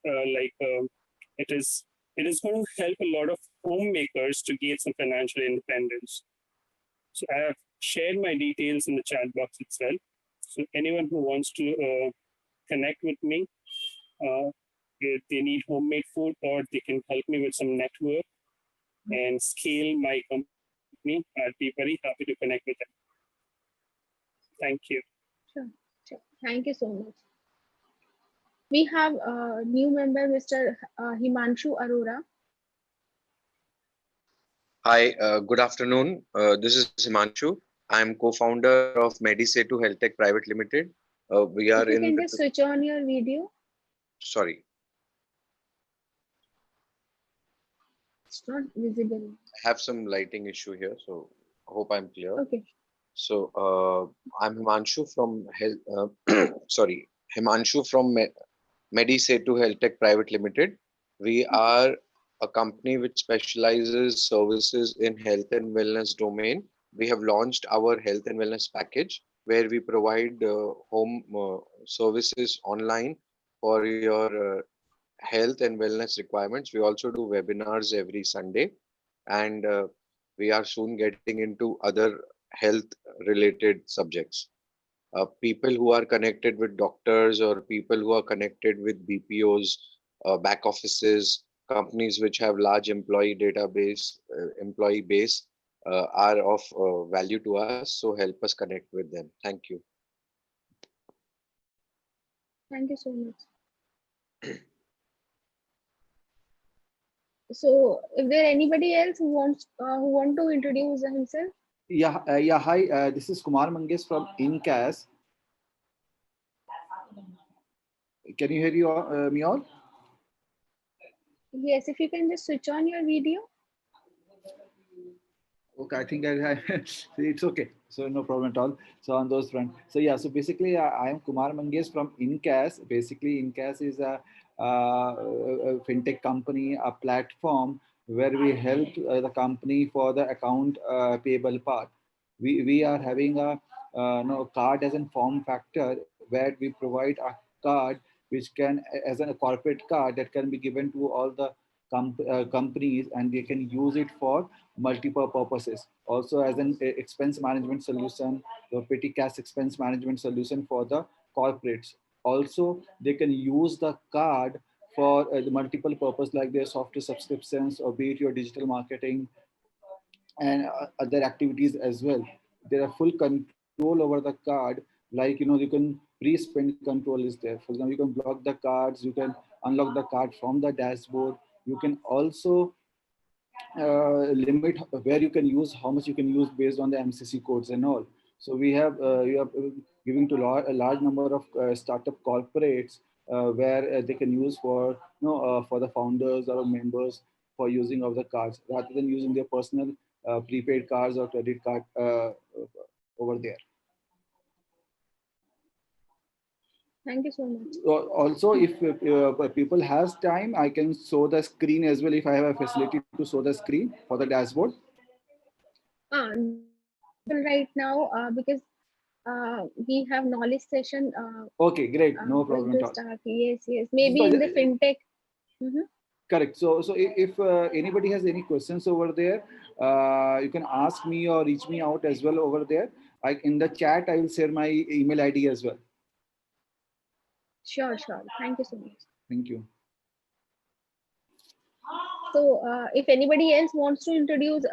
[SPEAKER 16] it is going to help a lot of homemakers to gain some financial independence. So I have shared my details in the chat box itself. So anyone who wants to connect with me, if they need homemade food, or they can help me with some network and scale my company, I'd be very happy to connect with them. Thank you.
[SPEAKER 4] Sure. Thank you so much. We have a new member, Mr. Himanshu Arora.
[SPEAKER 17] Hi, good afternoon. This is Himanshu. I'm co-founder of Medisetu Health Tech Private Limited. We are
[SPEAKER 4] If you can just switch on your video.
[SPEAKER 17] Sorry.
[SPEAKER 4] It's not visible.
[SPEAKER 17] I have some lighting issue here, so hope I'm clear.
[SPEAKER 4] Okay.
[SPEAKER 17] So I'm Himanshu from Himanshu from Medisetu Health Tech Private Limited. We are a company which specializes services in health and wellness domain. We have launched our health and wellness package, where we provide home services online for your health and wellness requirements. We also do webinars every Sunday, and we are soon getting into other health related subjects. People who are connected with doctors, or people who are connected with BPOs, back offices, companies which have large employee base, are of value to us. So help us connect with them. Thank you.
[SPEAKER 4] Thank you so much. So, is there anybody else who want to introduce himself?
[SPEAKER 18] Yeah. Hi. This is Kumar Mangesh from Incas. Can you hear me all?
[SPEAKER 4] Yes. If you can just switch on your video.
[SPEAKER 18] Okay, I think it's okay. So no problem at all. So on those front. So yeah. So basically, I am Kumar Mangesh from Incas. Basically, Incas is a fintech company, a platform where we help the company for the account payable part. We are having a card as a form factor, where we provide a card which can, as a corporate card, that can be given to all the companies, and they can use it for multiple purposes. Also as an expense management solution, or petty cash expense management solution for the corporates. Also, they can use the card for the multiple purpose, like their software subscriptions, or be it your digital marketing and other activities as well. There are full control over the card. Like, you can pre-spend control is there. For example, you can block the cards, you can unlock the card from the dashboard. You can also limit where you can use, how much you can use based on the MCC codes and all. So we have you are giving to a large number of startup corporates where they can use for for the founders or members for using of the cards rather than using their personal prepaid cards or credit card over there.
[SPEAKER 4] Thank you so much.
[SPEAKER 18] Also, if people has time, I can show the screen as well if I have a facility to show the screen for the dashboard.
[SPEAKER 4] Right now, because we have knowledge session.
[SPEAKER 18] Okay, great, no problem
[SPEAKER 4] going
[SPEAKER 18] at
[SPEAKER 4] to
[SPEAKER 18] all.
[SPEAKER 4] start. Yes. Maybe in the fintech.
[SPEAKER 18] Correct. So if anybody has any questions over there, you can ask me or reach me out as well over there. In the chat, I will share my email ID as well.
[SPEAKER 4] Sure. Thank you so much.
[SPEAKER 18] Thank you.
[SPEAKER 4] So if anybody else wants to introduce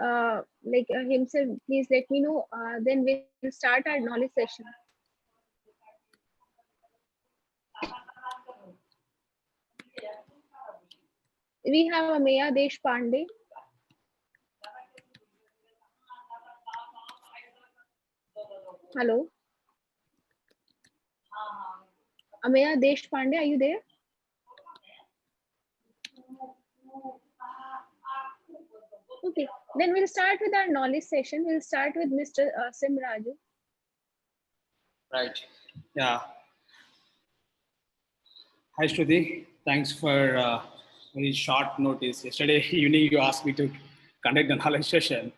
[SPEAKER 4] himself, please let me know. Then we'll start our knowledge session. We have Ameya Deshpande. Hello. Ameya Deshpande, are you there? Okay, then we'll start with our knowledge session. We'll start with Mr. Sim Raju.
[SPEAKER 7] Right. Yeah. Hi, Shruti. Thanks for very short notice. Yesterday evening, you asked me to conduct the knowledge session.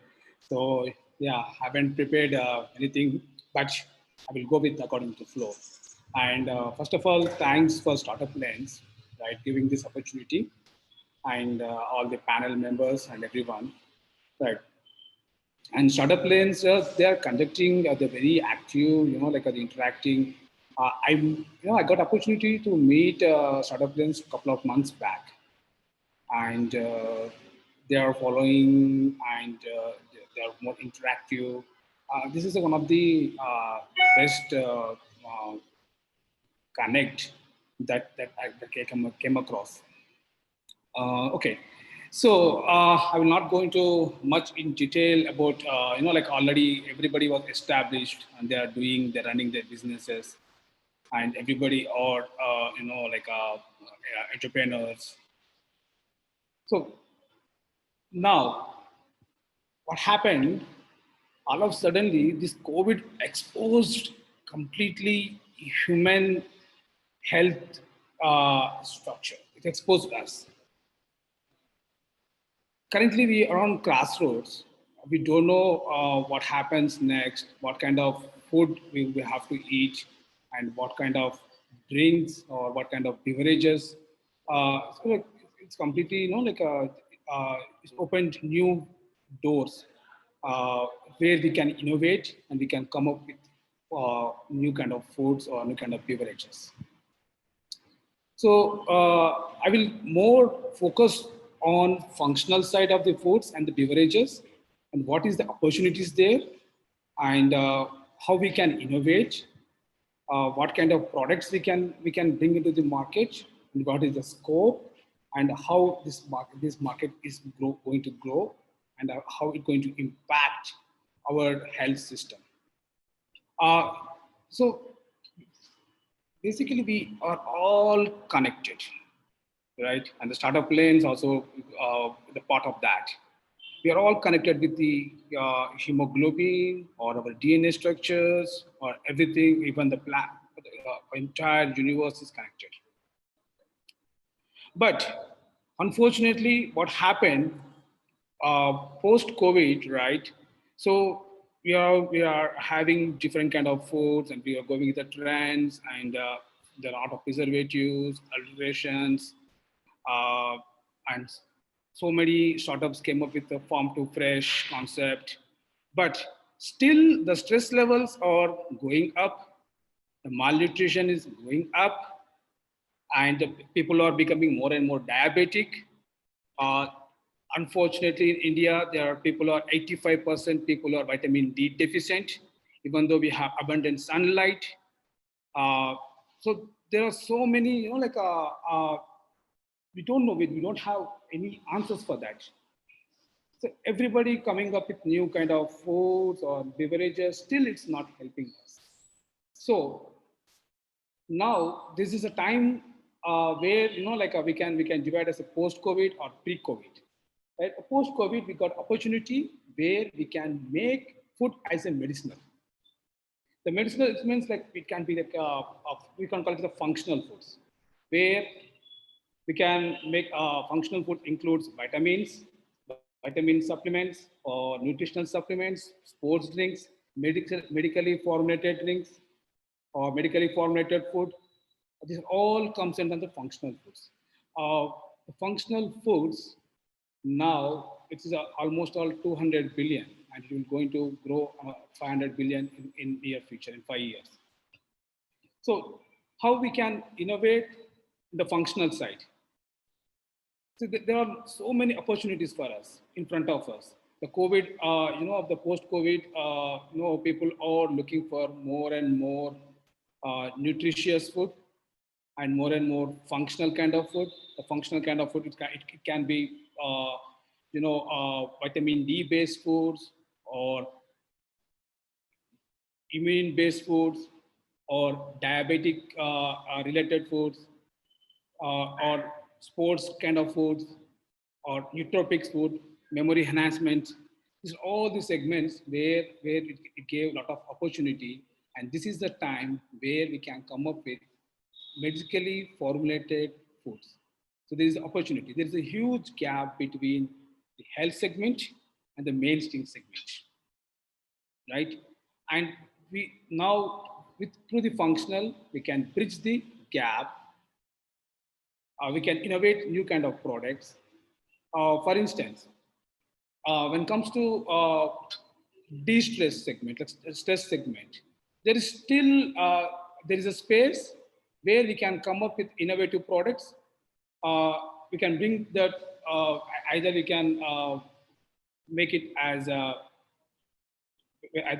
[SPEAKER 7] So yeah, I haven't prepared anything, but I will go with according to flow. And first of all, thanks for StartupLanes, right, giving this opportunity, and all the panel members and everyone, right. And StartupLanes, they are conducting the very active, the interacting. I got opportunity to meet StartupLanes a couple of months back, and they are following, and they are more interactive. This is one of the best connect that I came across. Okay. So I will not go into much in detail about, already everybody was established and they're running their businesses, and everybody are, entrepreneurs. So now what happened, all of suddenly this COVID exposed completely human health structure. It exposed us. Currently, we are on crossroads. We don't know what happens next, what kind of food we have to eat, and what kind of drinks or what kind of beverages. So it's completely, it's opened new doors where we can innovate and we can come up with new kind of foods or new kind of beverages. So I will more focus on functional side of the foods and the beverages, and what is the opportunities there, and how we can innovate, what kind of products we can bring into the market, and what is the scope, and how this market is going to grow, and how it's going to impact our health system. So basically, we are all connected, right? And the StartupLanes also the part of that. We are all connected with the hemoglobin or our DNA structures or everything, even the entire universe is connected. But unfortunately, what happened post-COVID, right? So we are having different kind of foods, and we are going with the trends, and there are a lot of preservatives, alterations, and so many startups came up with the farm to fresh concept. But still, the stress levels are going up, the malnutrition is going up, and people are becoming more and more diabetic. Unfortunately, in India, 85% people are vitamin D deficient, even though we have abundant sunlight. So there are so many, we don't know, we don't have any answers for that. So everybody coming up with new kind of foods or beverages, still it's not helping us. So now this is a time where like we can divide as a post-COVID or pre-COVID. Right? Post-COVID, we got opportunity where we can make food as a medicinal. The medicinal means like it can be like we can call it the functional foods, where we can make functional food includes vitamins, vitamin supplements or nutritional supplements, sports drinks, medically formulated drinks, or medically formulated food. This all comes under the functional foods. The functional foods now it is almost all 200 billion, and it will going to grow 500 billion in near future in 5 years. So how we can innovate the functional side? So there are so many opportunities for us in front of us. The COVID, of the post-COVID, people are looking for more and more nutritious food and more functional kind of food. The functional kind of food, it can be, vitamin D based foods or immune based foods or diabetic related foods or sports kind of foods or nootropics food, memory enhancement. These are all the segments where it gave a lot of opportunity. And this is the time where we can come up with medically formulated foods. So there is opportunity. There is a huge gap between the health segment and the mainstream segment, right? And we now, through the functional, we can bridge the gap. We can innovate new kind of products. For instance, when it comes to de-stress segment, stress segment, there is still there is a space where we can come up with innovative products. We can bring that either we can make it as either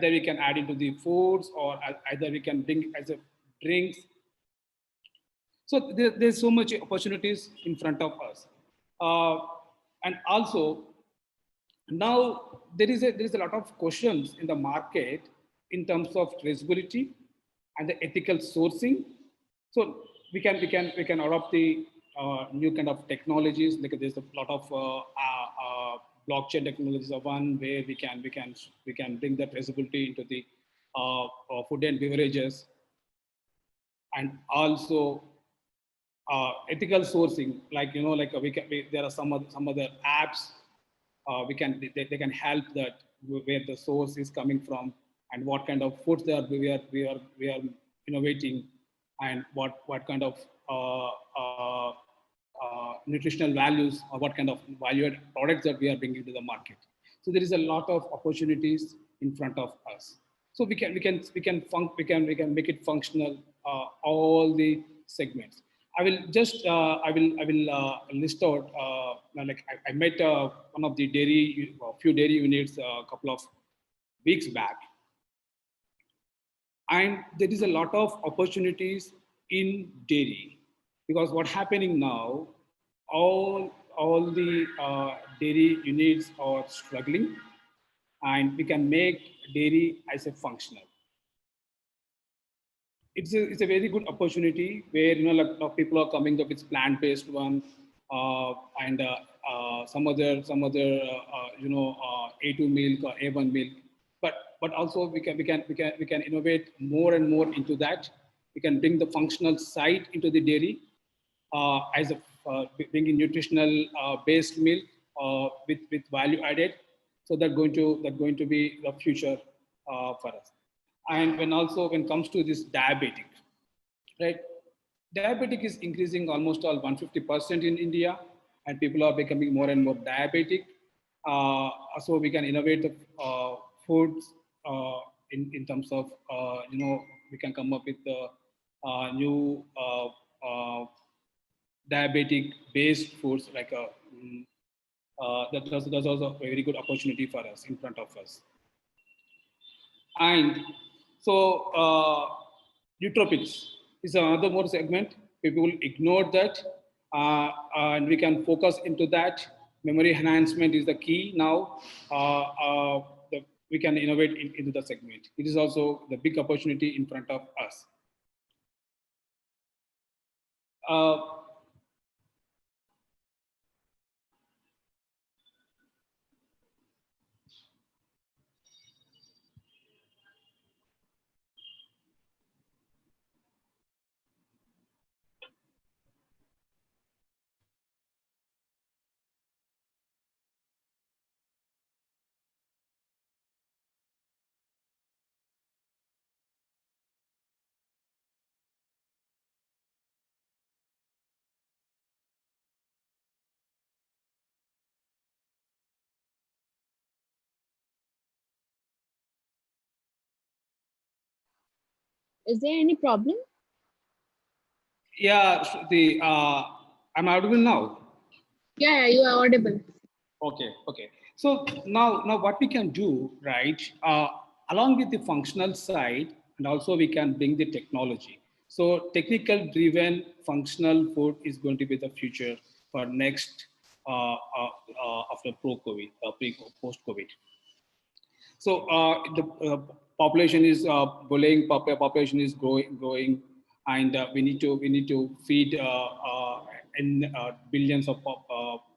[SPEAKER 7] we can add into the foods or either we can bring as a drinks. So there's so much opportunities in front of us, and also now there is a lot of questions in the market in terms of traceability and the ethical sourcing. So we can adopt the new kind of technologies. Like there's a lot of blockchain technologies are one where we can bring the traceability into the food and beverages, and also ethical sourcing. Like there are some other apps they can help that where the source is coming from and what kind of foods we are innovating, and what kind of nutritional values or what kind of valued products that we are bringing to the market. So there is a lot of opportunities in front of us. So we can make it functional, all the segments. I will just list out like I met one of the few dairy units a couple of weeks back, and there is a lot of opportunities in dairy, because what's happening now, all the dairy units are struggling, and we can make dairy as a functional. It's a very good opportunity where like people are coming up with plant-based one, and some other A2 milk or A1 milk, but also we can innovate more and more into that. We can bring the functional side into the dairy as a bringing nutritional based milk with value added. So that's going to be the future for us. And when it comes to this diabetic, right? Diabetic is increasing almost all 150% in India, and people are becoming more and more diabetic. So we can innovate the foods in terms of we can come up with the new diabetic based foods like that's also a very good opportunity for us in front of us. And so nootropics is another more segment. People will ignore that, and we can focus into that. Memory enhancement is the key now. We can innovate into the segment. It is also the big opportunity in front of us.
[SPEAKER 4] Is there any problem?
[SPEAKER 7] Yeah, Shruti, I'm audible now.
[SPEAKER 4] Yeah, you are audible.
[SPEAKER 7] Okay. So now what we can do, right? Along with the functional side, and also we can bring the technology. So technical-driven functional food is going to be the future for next after post-COVID. So the population is bullying. Population is growing, and we need to feed billions of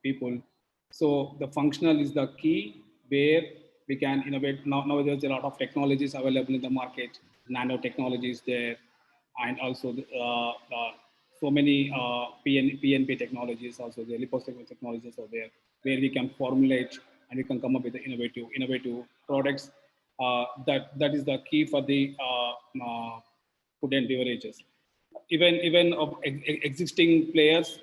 [SPEAKER 7] people. So the functional is the key where we can innovate. Now there's a lot of technologies available in the market. Nanotechnology is there, and also so many PNP technologies also there, liposoluble technologies are there, where we can formulate and we can come up with the innovative products. That is the key for the food and beverages. Even of existing players,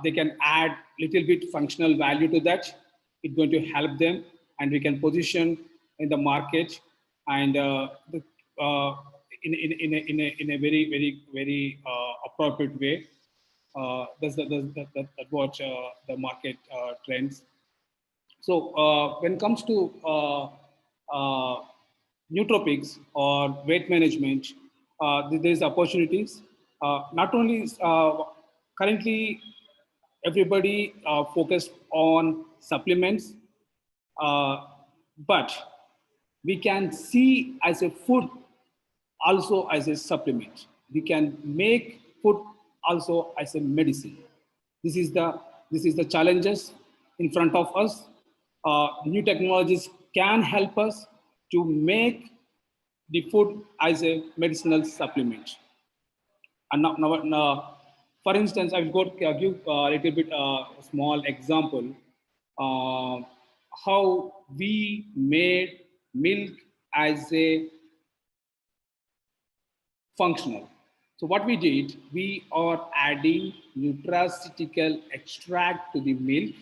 [SPEAKER 7] they can add little bit functional value to that. It's going to help them, and we can position in the market and in a very appropriate way. That's what the market trends. So when it comes to nootropics or weight management, there's opportunities. Not only currently everybody focused on supplements, but we can see as a food also as a supplement. We can make food also as a medicine. This is the challenges in front of us. New technologies can help us to make the food as a medicinal supplement. And now, for instance, I will give a little bit small example how we made milk as a functional. So what we did, we are adding nutraceutical extract to the milk,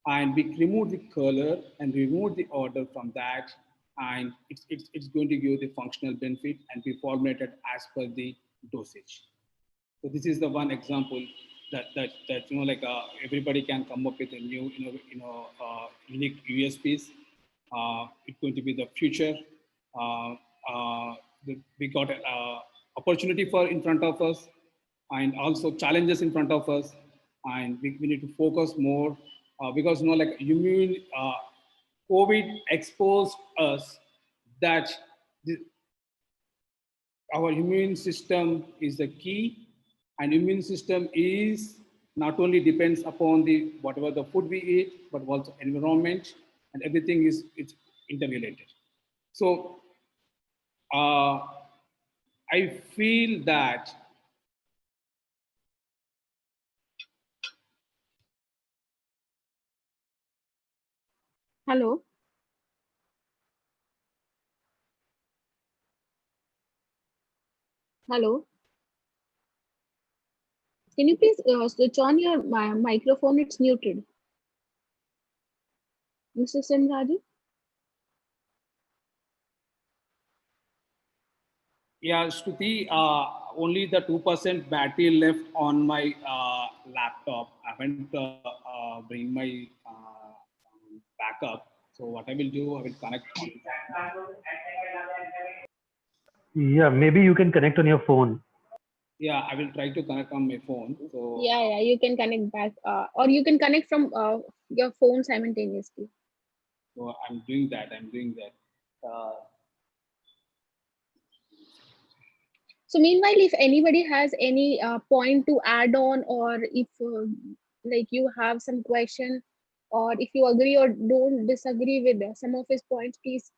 [SPEAKER 7] and we remove the color and remove the odor from that, and it's going to give the functional benefit and be formulated as per the dosage. So this is the one example that like everybody can come up with a new unique USPs. It's going to be the future. Uh, we got an opportunity for in front of us, and also challenges in front of us, and we need to focus more because like immune COVID exposed us that the, our immune system is the key, and immune system is not only depends upon the whatever the food we eat, but also environment, and everything is it's interrelated. So I feel that
[SPEAKER 4] Hello. Hello. Can you please switch on your microphone? It's muted. Mr. Simraju?
[SPEAKER 7] yeah, Shruti, only the 2% battery left on my laptop. I haven't bring my backup. So what I will do, I will connect.
[SPEAKER 5] Yeah, maybe you can connect on your phone.
[SPEAKER 7] Yeah, I will try to connect on my phone. So
[SPEAKER 4] Yeah, you can connect back, or you can connect from your phone simultaneously.
[SPEAKER 7] So I'm doing that.
[SPEAKER 4] So meanwhile, if anybody has any point to add on, or if like you have some question, or if you agree or don't disagree with some of his points, please.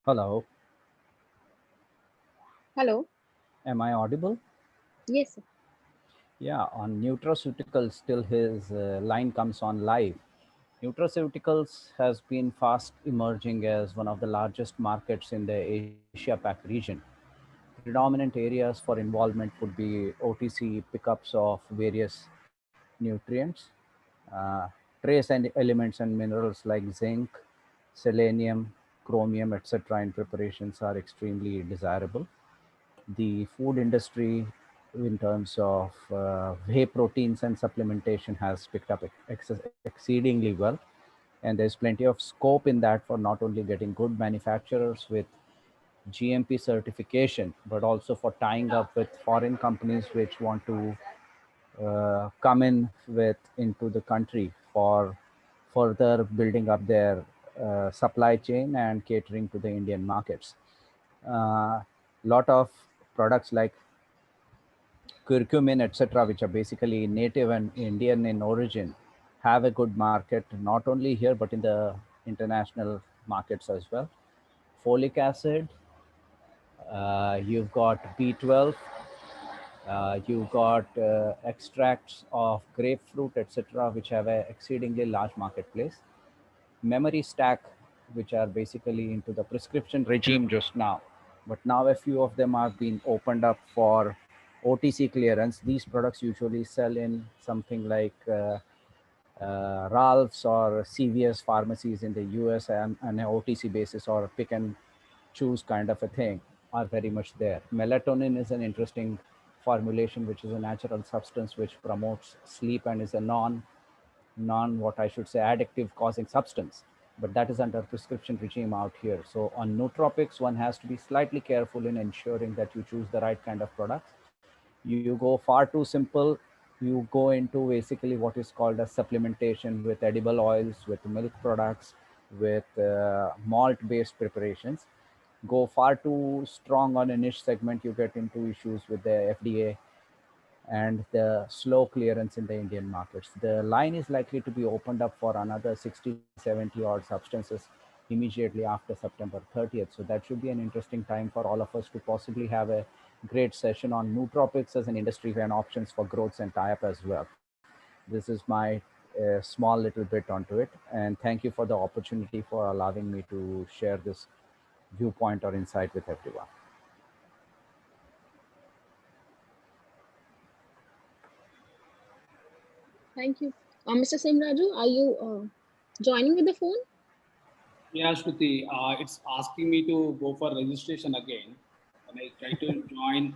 [SPEAKER 2] Hello.
[SPEAKER 4] Hello.
[SPEAKER 2] Am I audible?
[SPEAKER 4] Yes, sir.
[SPEAKER 2] Yeah, on nutraceuticals, still his line comes on live. Nutraceuticals has been fast emerging as one of the largest markets in the Asia Pac region. Predominant areas for involvement would be OTC pickups of various nutrients, trace elements and minerals like zinc, selenium, chromium, etc. in preparations are extremely desirable. The food industry in terms of whey proteins and supplementation has picked up exceedingly well. And there's plenty of scope in that for not only getting good manufacturers with GMP certification, but also for tying up with foreign companies which want to come in with into the country for further building up their supply chain and catering to the Indian markets. Lot of products like curcumin, etc., which are basically native and Indian in origin, have a good market, not only here, but in the international markets as well. Folic acid, you've got B12, you've got extracts of grapefruit, etc., which have an exceedingly large marketplace. Memory stack, which are basically into the prescription regime just now, but now a few of them are being opened up for OTC clearance. These products usually sell in something like Ralph's or CVS pharmacies in the US and an OTC basis or pick and choose kind of a thing are very much there. Melatonin is an interesting formulation, which is a natural substance which promotes sleep and is a non what I should say addictive causing substance, but that is under prescription regime out here. So on nootropics, one has to be slightly careful in ensuring that you choose the right kind of products. You go far too simple, you go into basically what is called a supplementation with edible oils, with milk products, with malt based preparations. Go far too strong on a niche segment, you get into issues with the FDA and the slow clearance in the Indian markets. The line is likely to be opened up for another 60, 70 odd substances immediately after September 30th. So that should be an interesting time for all of us to possibly have a great session on nootropics as an industry and options for growth and tie-up as well. This is my small little bit onto it. And thank you for the opportunity for allowing me to share this viewpoint or insight with everyone.
[SPEAKER 4] Thank you. Mr. Simraju, are you joining with the phone?
[SPEAKER 7] Yeah, Shruti, it's asking me to go for registration again. When I try to join,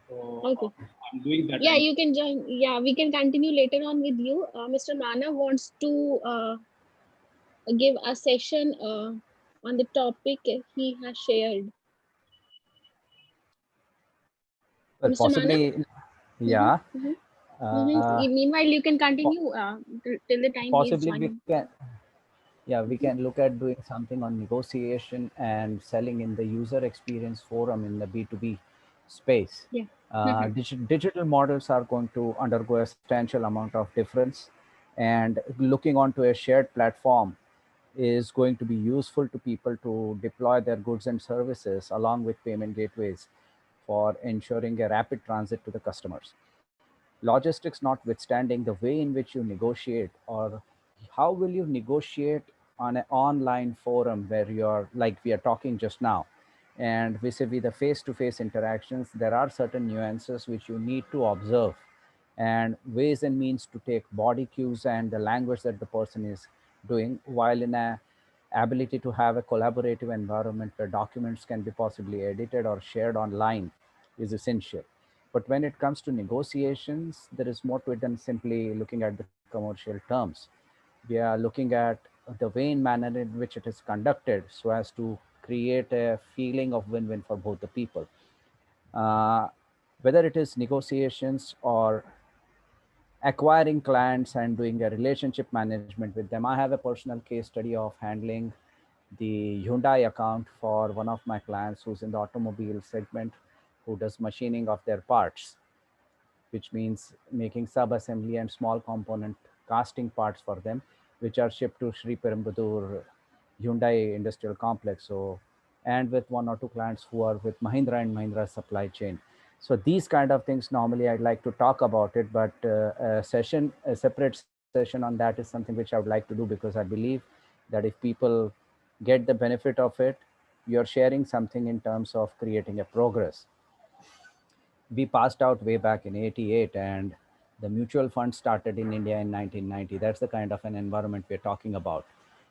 [SPEAKER 7] so
[SPEAKER 4] Okay.
[SPEAKER 7] I'm doing that.
[SPEAKER 4] Yeah, you can join. Yeah, we can continue later on with you. Mr. Mana wants to give a session on the topic he has shared.
[SPEAKER 2] Well,
[SPEAKER 4] Mr. Mana?
[SPEAKER 2] possibly, yeah.
[SPEAKER 4] Meanwhile, you can continue till the time he is
[SPEAKER 2] Possibly we
[SPEAKER 4] joining.
[SPEAKER 2] can, yeah, we can look at doing something on negotiation and selling in the user experience forum in the B2B space.
[SPEAKER 4] Yeah.
[SPEAKER 2] Digital models are going to undergo a substantial amount of difference, and looking onto a shared platform is going to be useful to people to deploy their goods and services along with payment gateways for ensuring a rapid transit to the customers. Logistics notwithstanding, the way in which you negotiate, or how will you negotiate on an online forum where you're like we are talking just now, and vis-a-vis the face-to-face interactions, there are certain nuances which you need to observe and ways and means to take body cues and the language that the person is doing, while in a ability to have a collaborative environment where documents can be possibly edited or shared online is essential. But when it comes to negotiations, there is more to it than simply looking at the commercial terms. We are looking at the way and manner in which it is conducted so as to create a feeling of win-win for both the people. Whether it is negotiations or acquiring clients and doing a relationship management with them. I have a personal case study of handling the Hyundai account for one of my clients who's in the automobile segment, who does machining of their parts, which means making sub-assembly and small component casting parts for them, which are shipped to Sri Perumbudur Hyundai Industrial Complex. So, and with one or two clients who are with Mahindra and Mahindra supply chain. So these kind of things, normally I'd like to talk about it, but a separate session on that is something which I would like to do, because I believe that if people get the benefit of it, you're sharing something in terms of creating a progress. We passed out way back in '88, and The mutual fund started in India in 1990. That's the kind of an environment we're talking about.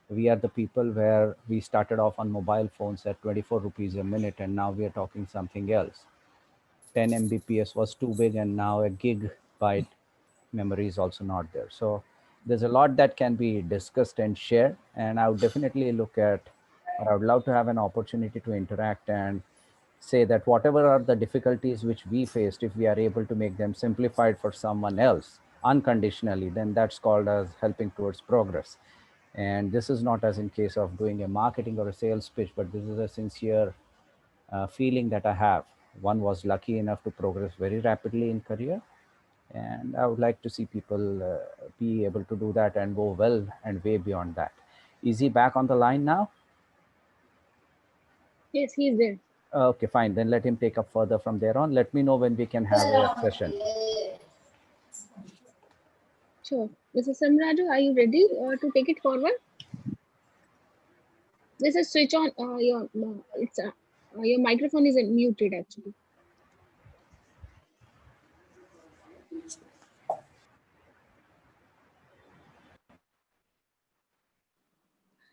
[SPEAKER 2] We are the people where we started off on mobile phones at 24 rupees a minute, and now we are talking something else. 10 Mbps was too big, and now a gigabyte memory is also not there. So there's a lot that can be discussed and shared, and I would definitely look at, or I would love to have an opportunity to interact and say that whatever are the difficulties which we faced, if we are able to make them simplified for someone else unconditionally, then that's called as helping towards progress. And this is not as in case of doing a marketing or a sales pitch, but this is a sincere feeling that I have. One was lucky enough to progress very rapidly in career, and I would like to see people be able to do that and go well and way beyond that. Is he back on the line now?
[SPEAKER 4] Yes, he is there.
[SPEAKER 2] Okay, fine. Then let him take up further from there on. Let me know when we can have a session.
[SPEAKER 4] Sure. Mr. Samraju, are you ready to take it forward? This is switch on your microphone is muted actually.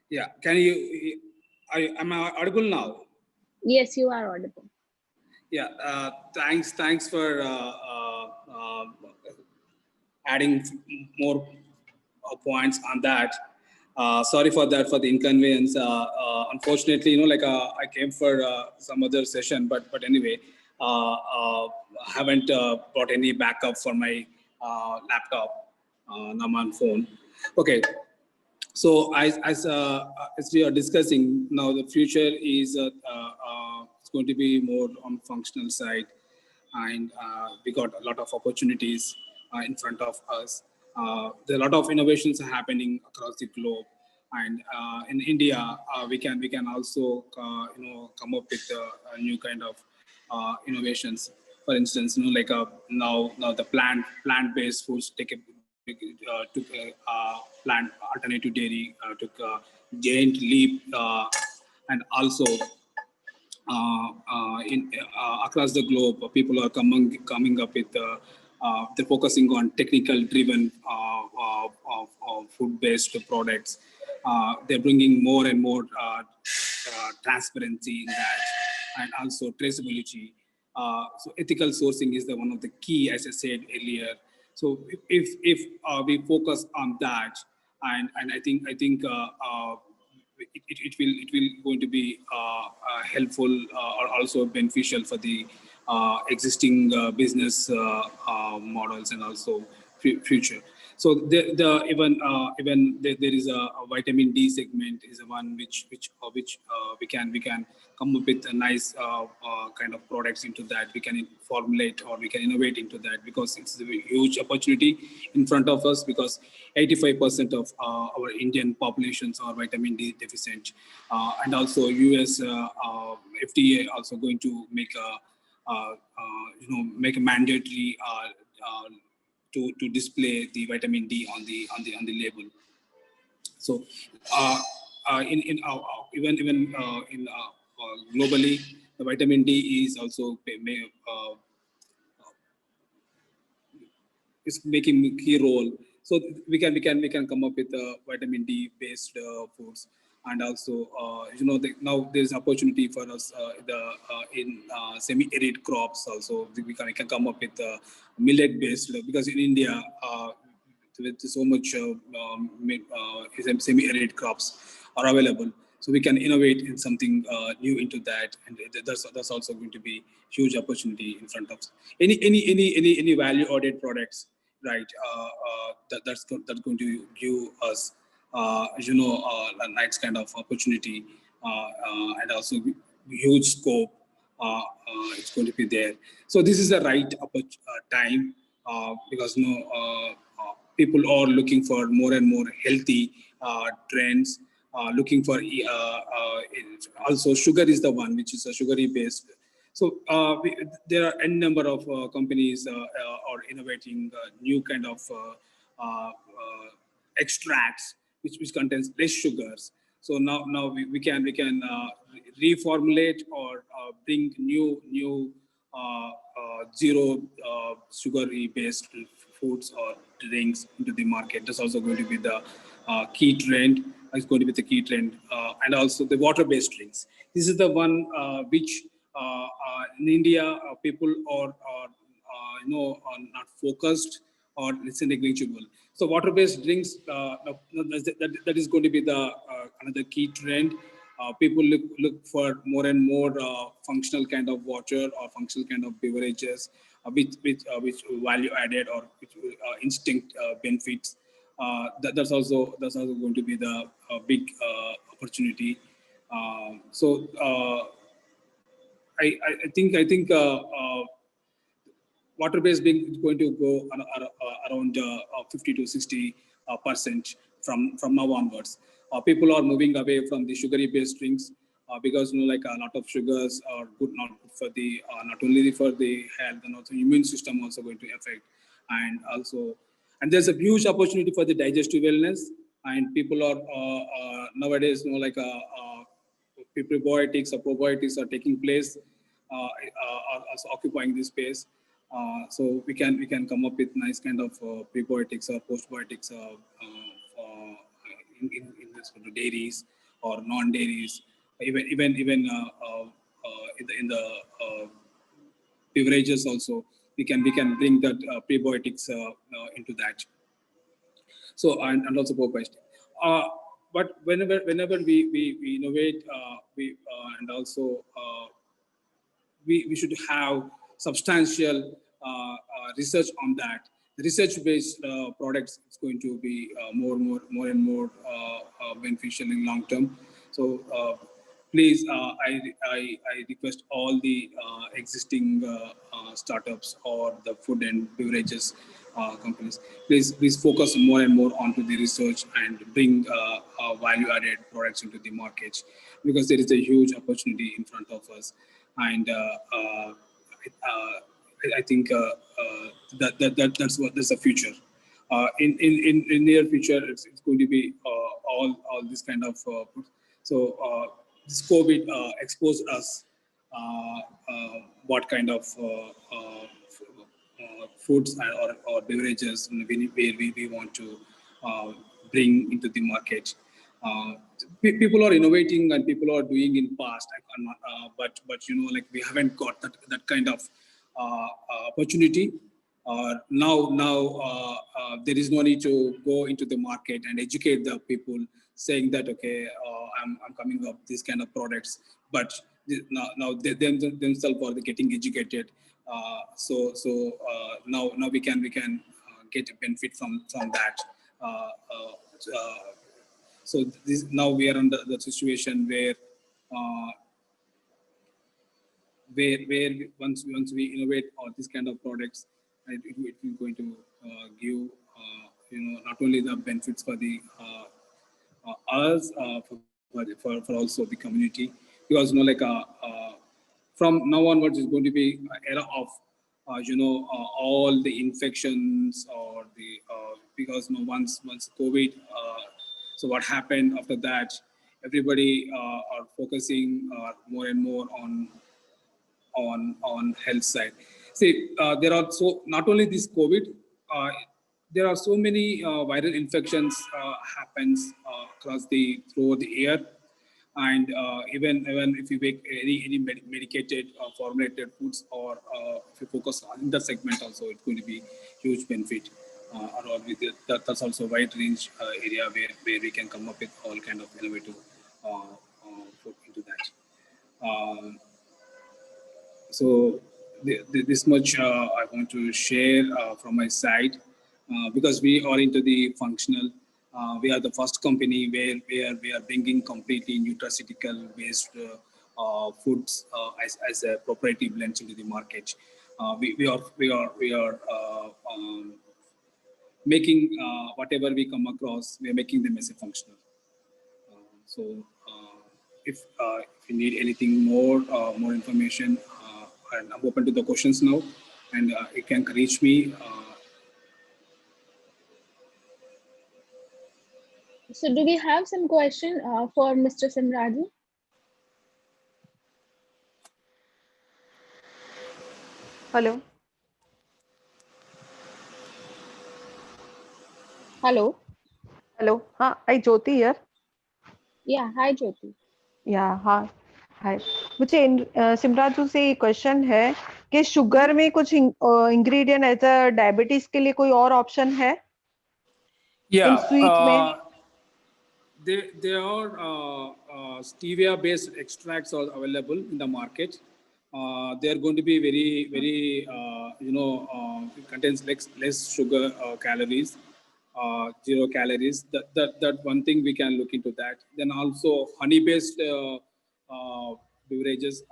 [SPEAKER 7] Yeah, am I audible now?
[SPEAKER 4] Yes, you are audible.
[SPEAKER 7] Yeah, thanks for adding more points on that. Sorry for that, for the inconvenience. Unfortunately, I came for some other session, but anyway, haven't brought any backup for my laptop. Now I'm on phone. Okay. So as we are discussing now, the future is it's going to be more on functional side, and we got a lot of opportunities in front of us. There are a lot of innovations are happening across the globe, and in India, we can also come up with a new kind of innovations. For instance, now the plant-based foods took plant alternative dairy took a giant leap, and also across the globe, people are coming up with they're focusing on technical driven food-based products. They're bringing more and more transparency in that, and also traceability. So ethical sourcing is the one of the key, as I said earlier. So if we focus on that, and I think it will going to be helpful or also beneficial for the existing business models and also future. So even there is a vitamin D segment is the one which we can come up with a nice kind of products into that. We can formulate or we can innovate into that, because it's a huge opportunity in front of us, because 85% of our Indian populations are vitamin D deficient, and also US FDA also going to make a mandatory to display the vitamin D on the label. So even in globally, the vitamin D is also is making a key role. So we can come up with vitamin D based foods, and also now there's opportunity for us in semi-arid crops also. We can come up with millet based, because in India with so much semi-arid crops are available. So we can innovate in something new into that, and that's also going to be huge opportunity in front of us. Any value-added products, right? That's going to give us a nice kind of opportunity, and also huge scope. It's going to be there. So this is the right time, because people are looking for more and more healthy trends. Looking for also sugar is the one which is a sugary based. So there are a number of companies are innovating new kind of extracts which contains less sugars. So now we can reformulate or bring new zero sugary based foods or drinks into the market. That's also going to be the key trend. It's going to be the key trend, and also the water-based drinks. This is the one which in India people are not focused or it's negligible. So water-based drinks, that is going to be the another key trend. People look for more and more functional kind of water or functional kind of beverages, which value added or which instinct benefits. That's also going to be the big opportunity. I think water-based being is going to go around 50 to 60% from now onwards. People are moving away from the sugary-based drinks because like a lot of sugars are not good for the not only for the health and also immune system also going to affect, and there's a huge opportunity for the digestive wellness, and people are nowadays prebiotics or probiotics are taking place, are also occupying this space. So we can come up with nice kind of prebiotics or postbiotics in this sort of dairies or non-dairies, even in the beverages also. We can bring that prebiotics into that. So and also probiotics. But whenever we innovate, and also we should have substantial research on that. The research-based products is going to be more and more beneficial in long term. So please, I request all the existing startups or the food and beverages companies, please focus more and more onto the research and bring value-added products into the market, because there is a huge opportunity in front of us. And I think that's the future. In near future, it's going to be all this kind of. This COVID exposed us what kind of foods or beverages we want to bring into the market. People are innovating and people are doing in past, but like we haven't got that kind of opportunity. Now there is no need to go into the market and educate the people, saying that okay, I'm coming up with these kind of products, but now they themselves are getting educated. Now we can get a benefit from that. So now we are under the situation where once we innovate all these kind of products, it will going to give not only the benefits for the us, for also the community, because from now onwards is going to be an era of all the infections or the because once COVID. So what happened after that? Everybody are focusing more and more on health side. See, there are not only this COVID, there are so many viral infections happens throughout the year, and even if you make any medicated formulated foods, or if you focus on the segment also, it's going to be huge benefit. Along with it, that's also a wide range area where we can come up with all kind of innovative food into that. So this much I want to share from my side, because we are into the functional. We are the first company where we are bringing completely nutraceutical based foods as a proprietary blends into the market. We are making whatever we come across, we are making them as a functional. If you need anything more information, and I'm open to the questions now, and you can reach me.
[SPEAKER 4] So do we have some question for Mr. Simraju?
[SPEAKER 19] Hello.
[SPEAKER 4] Hello.
[SPEAKER 19] Hello. Hi, Jyoti here.
[SPEAKER 4] Yeah, hi Jyoti.
[SPEAKER 19] Yeah, हाँ. Hi. मुझे सिमराजू से question है कि sugar में कुछ ingredient ऐसा diabetes के लिए कोई और ऑप्शन है इन
[SPEAKER 7] Yeah,
[SPEAKER 19] स्वीट में?
[SPEAKER 7] there are stevia based extracts are available in the market. They are going to be very contains less sugar calories, 0 calories. That one thing we can look into that. Then also honey based beverages,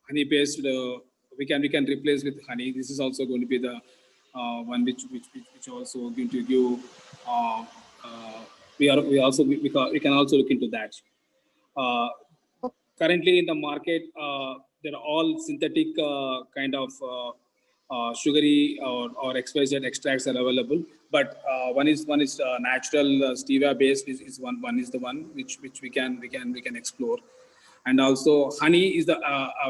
[SPEAKER 7] honey based we can replace with honey. This is also going to be the one which also going to give. We can also look into that. Currently in the market, there are all synthetic kind of sugary or XYZ extracts are available. But one is natural stevia based is one is the one which we can explore. And also honey is the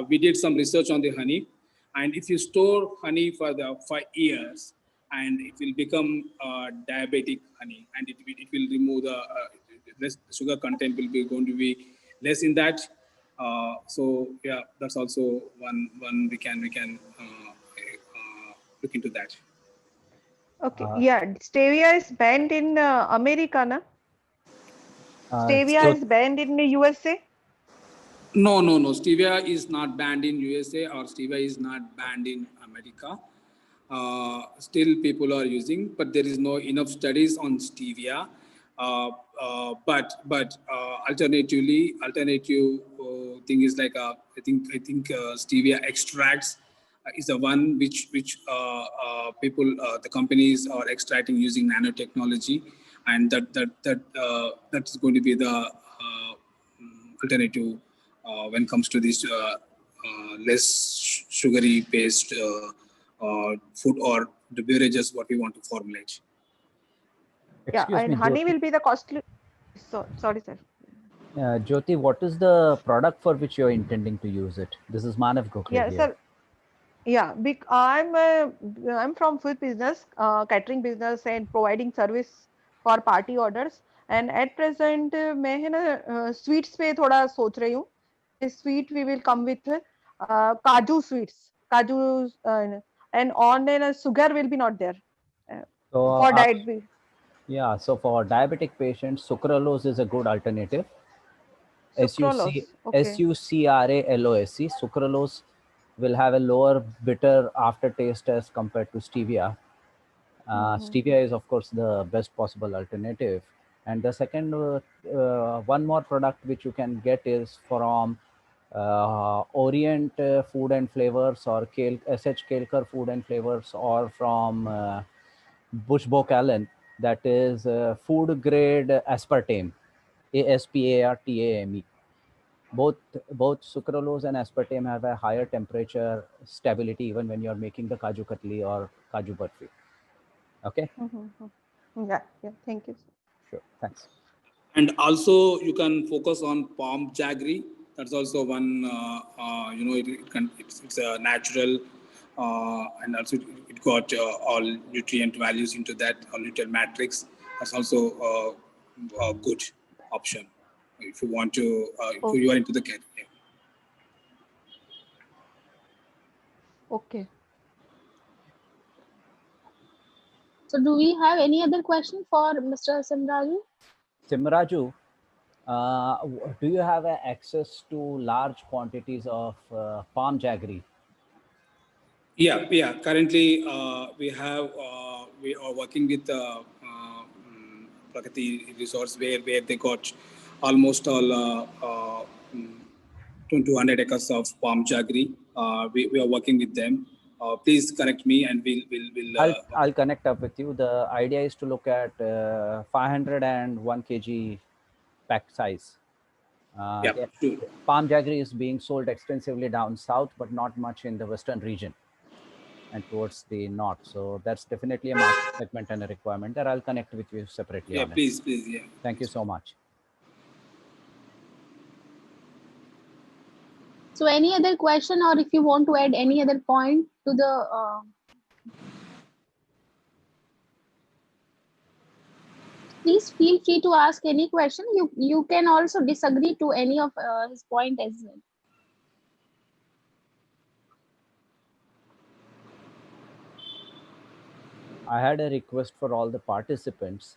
[SPEAKER 7] we did some research on the honey, and if you store honey for 5 years, and it will become diabetic honey, and it will remove the less sugar content will be going to be less in that. So yeah, that's also one we can look into that.
[SPEAKER 19] Okay. Yeah, stevia is banned in America, na? Stevia
[SPEAKER 7] So
[SPEAKER 19] is banned in the USA.
[SPEAKER 7] no. Stevia is not banned in USA, or stevia is not banned in America. Still people are using, but there is no enough studies on stevia. But alternative thing is like I think stevia extracts is the one which people the companies are extracting using nanotechnology, and that's going to be the alternative when it comes to this less sugary based food or the beverages what we want to formulate.
[SPEAKER 19] Yeah,
[SPEAKER 2] Excuse
[SPEAKER 19] and
[SPEAKER 2] me,
[SPEAKER 19] honey
[SPEAKER 2] Jyoti.
[SPEAKER 19] will be the costly. Sorry, sir.
[SPEAKER 2] Jyoti, what is the product for which you're intending to use it? This is Manav Gokhale
[SPEAKER 19] Yeah,
[SPEAKER 2] here.
[SPEAKER 19] sir. Yeah, I'm from food business, catering business, and providing service for party orders. And at present, मैं है ना sweets पे थोड़ा सोच रही हूँ. Sweet we will come with kaju sweets, kaju, and on and sugar will be not there
[SPEAKER 2] So,
[SPEAKER 19] for diet.
[SPEAKER 2] yeah, so for diabetic patients, sucralose is a good alternative.
[SPEAKER 19] Sucralose, okay.
[SPEAKER 2] SUCRALOSE. Sucralose will have a lower bitter aftertaste as compared to stevia. Stevia is, of course, the best possible alternative. And the second, one more product which you can get is from Orient Food and Flavors, or SH Kelkar Food and Flavors, or from Bushbock Allen, that is food grade aspartame, ASPARTAME. Both sucralose and aspartame have a higher temperature stability even when you're making the kaju katli or kaju barfi. Okay.
[SPEAKER 19] Yeah, thank you.
[SPEAKER 2] Sure, thanks.
[SPEAKER 7] And also you can focus on palm jaggery. That's also one it's a natural and also it got all nutrient values into that, all nutrient matrix. That's also a good option if you want to if you are into the care. Yeah.
[SPEAKER 19] Okay.
[SPEAKER 4] So do we have any other question for Mr. Simraju?
[SPEAKER 2] Simraju, do you have access to large quantities of palm jaggery?
[SPEAKER 7] Yeah. Currently, we are working with Prakati Resorts where they got almost all 200 acres of palm jaggery. We are working with them. Please connect me, and we'll.
[SPEAKER 2] I'll connect up with you. The idea is to look at 501 kg pack size.
[SPEAKER 7] Sure.
[SPEAKER 2] Palm jaggery is being sold extensively down south, but not much in the western region and towards the north. So that's definitely a market segment and a requirement that I'll connect with you separately.
[SPEAKER 7] Yeah,
[SPEAKER 2] on
[SPEAKER 7] please,
[SPEAKER 2] it.
[SPEAKER 7] yeah.
[SPEAKER 2] Thank you so much.
[SPEAKER 4] So any other question, or if you want to add any other point to the Please feel free to ask any question. You can also disagree to any of his point as well.
[SPEAKER 2] I had a request for all the participants.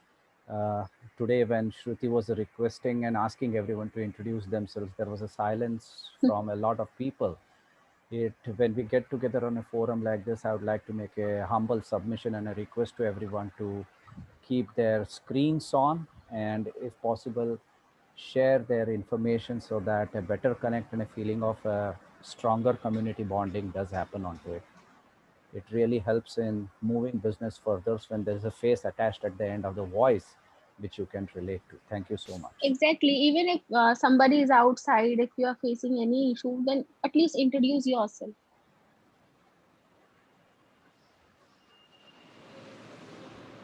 [SPEAKER 2] Uh, Today, when Shruti was requesting and asking everyone to introduce themselves, there was a silence from a lot of people. When we get together on a forum like this, I would like to make a humble submission and a request to everyone to keep their screens on and, if possible, share their information so that a better connect and a feeling of a stronger community bonding does happen onto it. It really helps in moving business further when there's a face attached at the end of the voice, which you can relate to. Thank you so much.
[SPEAKER 4] Exactly. Even if somebody is outside, if you are facing any issue, then at least introduce yourself.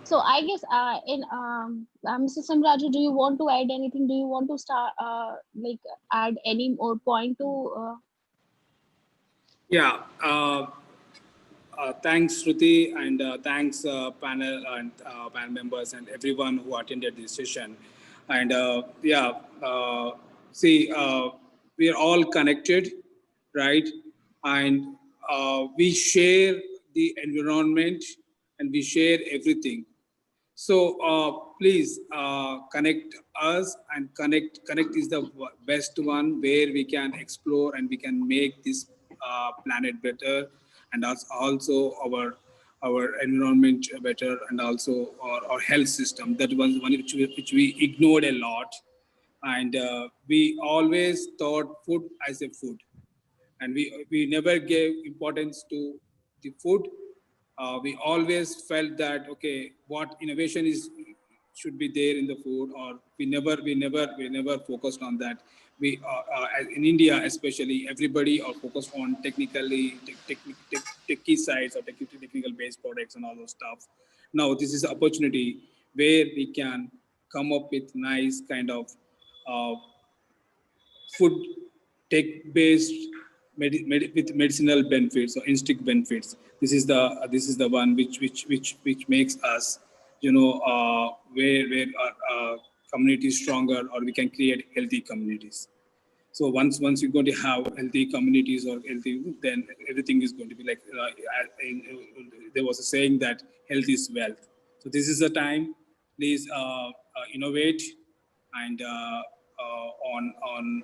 [SPEAKER 4] So I guess Mr. Samraju, do you want to add anything? Do you want to start like add any more point to?
[SPEAKER 7] Yeah. Thanks, Shruti, and thanks, panel and panel members and everyone who attended this session. And see, we are all connected, right? And we share the environment and we share everything. So please connect us, and connect is the best one where we can explore and we can make this planet better, and also our environment better, and also our health system. That was one which we ignored a lot, and we always thought food as a food, and we never gave importance to the food. We always felt that okay, what innovation is should be there in the food, or we never focused on that. We in India especially, everybody are focused on techie sides or technical based products and all those stuff. Now this is an opportunity where we can come up with nice kind of uh, food tech based with medicinal benefits or instinct benefits. This is the one which makes us, where our community is stronger, or we can create healthy communities. So once you're going to have healthy communities or healthy, then everything is going to be like there was a saying that health is wealth. So this is the time. Please innovate and on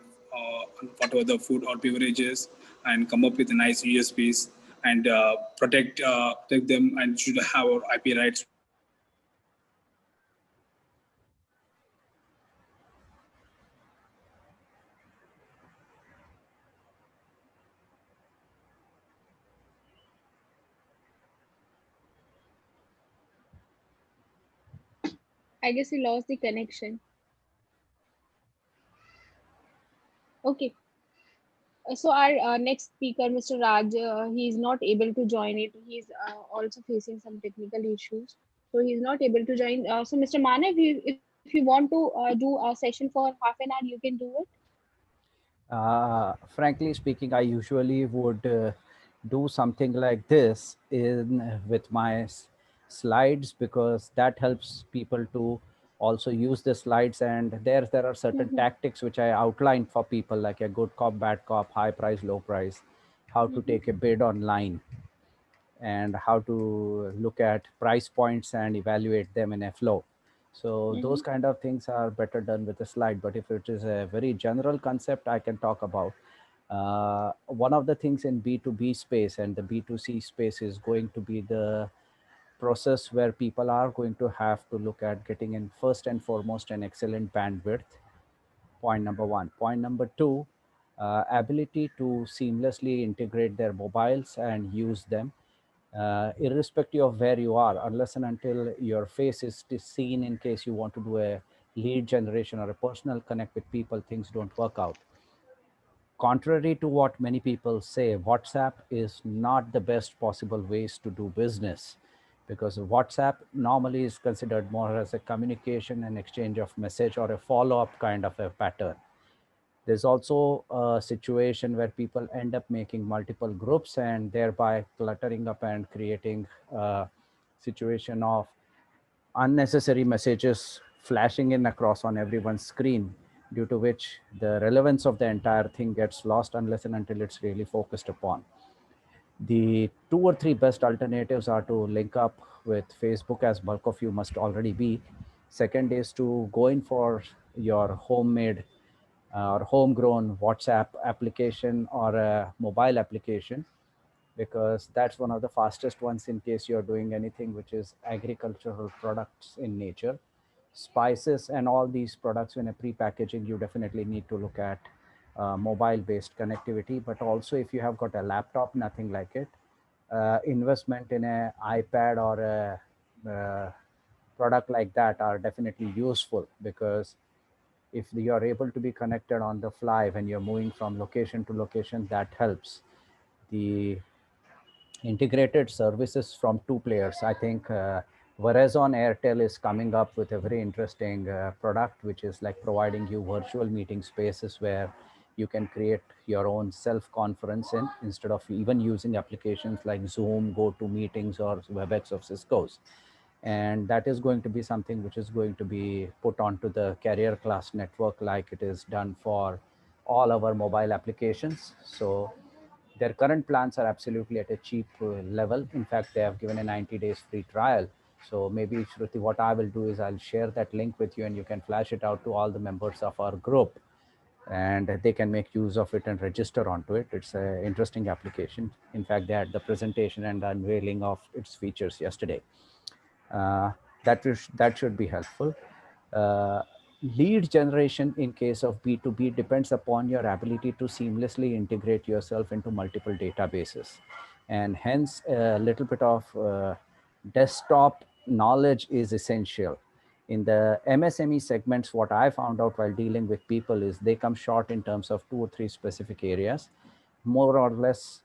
[SPEAKER 7] whatever the food or beverages, and come up with nice USPs, and protect them, and should have our IP rights.
[SPEAKER 4] I guess we lost the connection. Okay. So our next speaker, Mr. Raj, he is not able to join it. He's also facing some technical issues, so he's not able to join. So Mr. Mane, if you want to do a session for half an hour, you can do it.
[SPEAKER 2] Frankly speaking, I usually would do something like this with my slides, because that helps people to also use the slides. And there are certain tactics which I outlined for people, like a good cop, bad cop, high price, low price, how to take a bid online, and how to look at price points and evaluate them in a flow. So those kind of things are better done with a slide. But if it is a very general concept, I can talk about. One of the things in B2B space and the B2C space is going to be the process where people are going to have to look at getting in, first and foremost, an excellent bandwidth. Point number one. Point number two, ability to seamlessly integrate their mobiles and use them, irrespective of where you are, unless and until your face is seen in case you want to do a lead generation or a personal connect with people, things don't work out. Contrary to what many people say, WhatsApp is not the best possible ways to do business, because WhatsApp normally is considered more as a communication and exchange of message or a follow-up kind of a pattern. There's also a situation where people end up making multiple groups and thereby cluttering up and creating a situation of unnecessary messages flashing in across on everyone's screen, due to which the relevance of the entire thing gets lost unless and until it's really focused upon. The two or three best alternatives are to link up with Facebook, as bulk of you must already be. Second is to go in for your homemade or homegrown WhatsApp application or a mobile application, because that's one of the fastest ones in case you're doing anything which is agricultural products in nature. Spices and all these products, when a pre-packaging, you definitely need to look at mobile-based connectivity. But also, if you have got a laptop, nothing like it, investment in a iPad or a product like that are definitely useful, because if you are able to be connected on the fly when you're moving from location to location, that helps. The integrated services from two players, I think Verizon Airtel is coming up with a very interesting product, which is like providing you virtual meeting spaces where you can create your own self-conference instead of even using applications like Zoom, GoToMeetings, or WebEx of Cisco's. And that is going to be something which is going to be put onto the carrier class network, like it is done for all our mobile applications. So their current plans are absolutely at a cheap level. In fact, they have given a 90 days free trial. So maybe, Shruti, what I will do is I'll share that link with you and you can flash it out to all the members of our group, and they can make use of it and register onto it. It's an interesting application. In fact, they had the presentation and the unveiling of its features yesterday. That should be helpful. Uh, Lead generation in case of B2B depends upon your ability to seamlessly integrate yourself into multiple databases. And hence, a little bit of desktop knowledge is essential. In the MSME segments, what I found out while dealing with people is they come short in terms of 2 or 3 specific areas. More or less,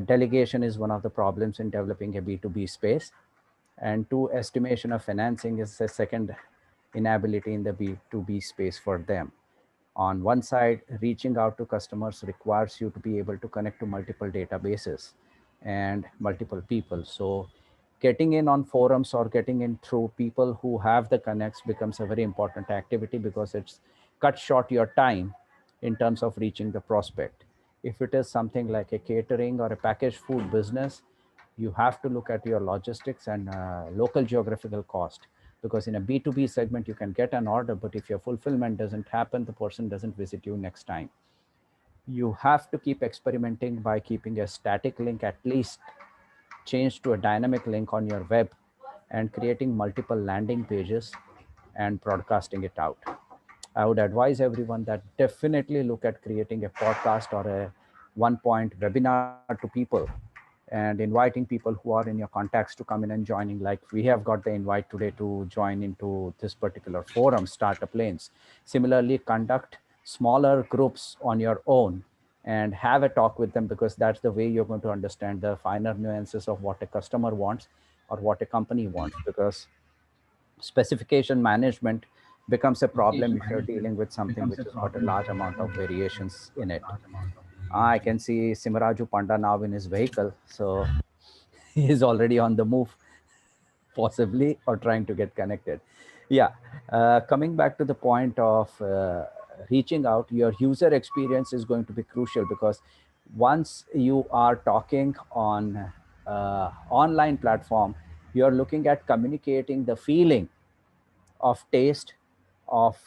[SPEAKER 2] delegation is one of the problems in developing a B2B space. And two, estimation of financing is a second inability in the B2B space for them. On one side, reaching out to customers requires you to be able to connect to multiple databases and multiple people. So getting in on forums or getting in through people who have the connects becomes a very important activity, because it's cut short your time in terms of reaching the prospect. If it is something like a catering or a packaged food business, you have to look at your logistics and local geographical cost, because in a B2B segment, you can get an order, but if your fulfillment doesn't happen, the person doesn't visit you next time. You have to keep experimenting by keeping a static link at least changed to a dynamic link on your web, and creating multiple landing pages and broadcasting it out. I would advise everyone that definitely look at creating a podcast or a one-point webinar to people, and inviting people who are in your contacts to come in and joining. Like we have got the invite today to join into this particular forum, StartupLanes. Similarly, conduct smaller groups on your own and have a talk with them, because that's the way you're going to understand the finer nuances of what a customer wants or what a company wants, because specification management becomes a problem if you're dealing with something which has got a large amount of variations in it. I can see Simaraju Panda now in his vehicle, so he's already on the move, possibly, or trying to get connected. Yeah, coming back to the point of reaching out, your user experience is going to be crucial, because once you are talking on online platform, you're looking at communicating the feeling of taste, of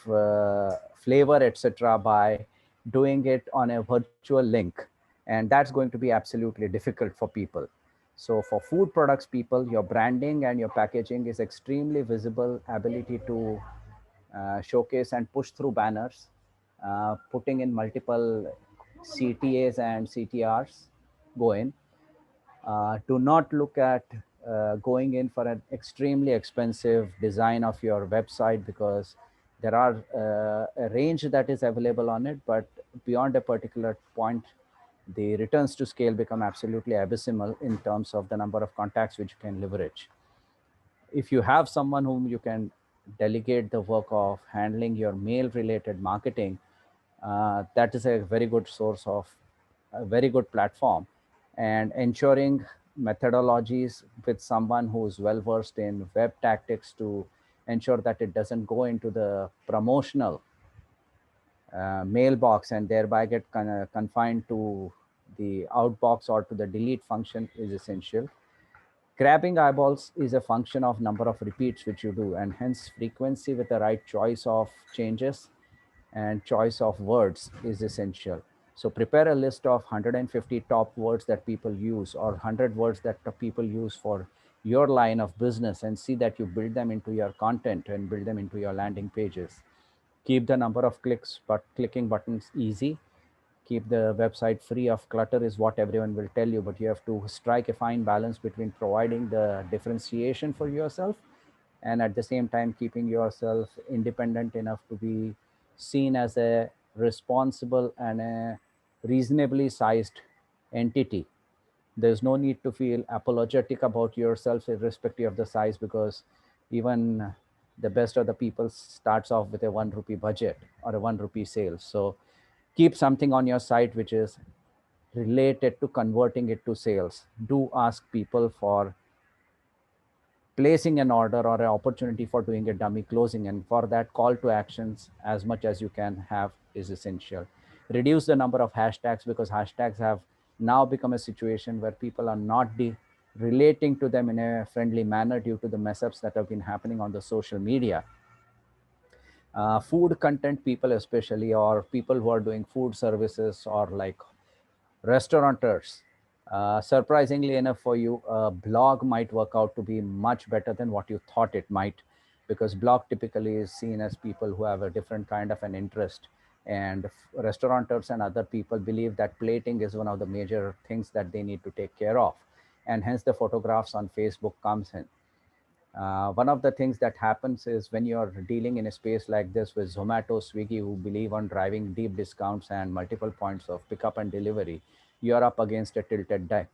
[SPEAKER 2] flavor, etc., by doing it on a virtual link. And that's going to be absolutely difficult for people. So for food products people, your branding and your packaging is extremely visible, ability to showcase and push through banners, putting in multiple CTAs and CTRs go in. Do not look at going in for an extremely expensive design of your website, because there are a range that is available on it, but beyond a particular point, the returns to scale become absolutely abysmal in terms of the number of contacts which you can leverage. If you have someone whom you can delegate the work of handling your mail related marketing, that is a very good source of a very good platform. And ensuring methodologies with someone who is well versed in web tactics to ensure that it doesn't go into the promotional mailbox and thereby get confined to the outbox or to the delete function is essential. Grabbing eyeballs is a function of number of repeats which you do, and hence frequency with the right choice of changes and choice of words is essential. So prepare a list of 150 top words that people use, or 100 words that the people use for your line of business, and see that you build them into your content and build them into your landing pages. Keep the number of clicking buttons easy. Keep the website free of clutter is what everyone will tell you, but you have to strike a fine balance between providing the differentiation for yourself and at the same time keeping yourself independent enough to be seen as a responsible and a reasonably sized entity. There's no need to feel apologetic about yourself irrespective of the size, because even the best of the people starts off with a 1 rupee budget or a 1 rupee sales. So keep something on your site which is related to converting it to sales. Do ask people for placing an order or an opportunity for doing a dummy closing, and for that call to actions as much as you can have is essential. Reduce the number of hashtags, because hashtags have now become a situation where people are not relating to them in a friendly manner due to the mess ups that have been happening on the social media. Food content people especially, or people who are doing food services or like restaurateurs, surprisingly enough for you, a blog might work out to be much better than what you thought it might, because blog typically is seen as people who have a different kind of an interest, and restaurateurs and other people believe that plating is one of the major things that they need to take care of, and hence the photographs on Facebook comes in. One of the things that happens is when you're dealing in a space like this with Zomato, Swiggy, who believe on driving deep discounts and multiple points of pickup and delivery, you're up against a tilted deck,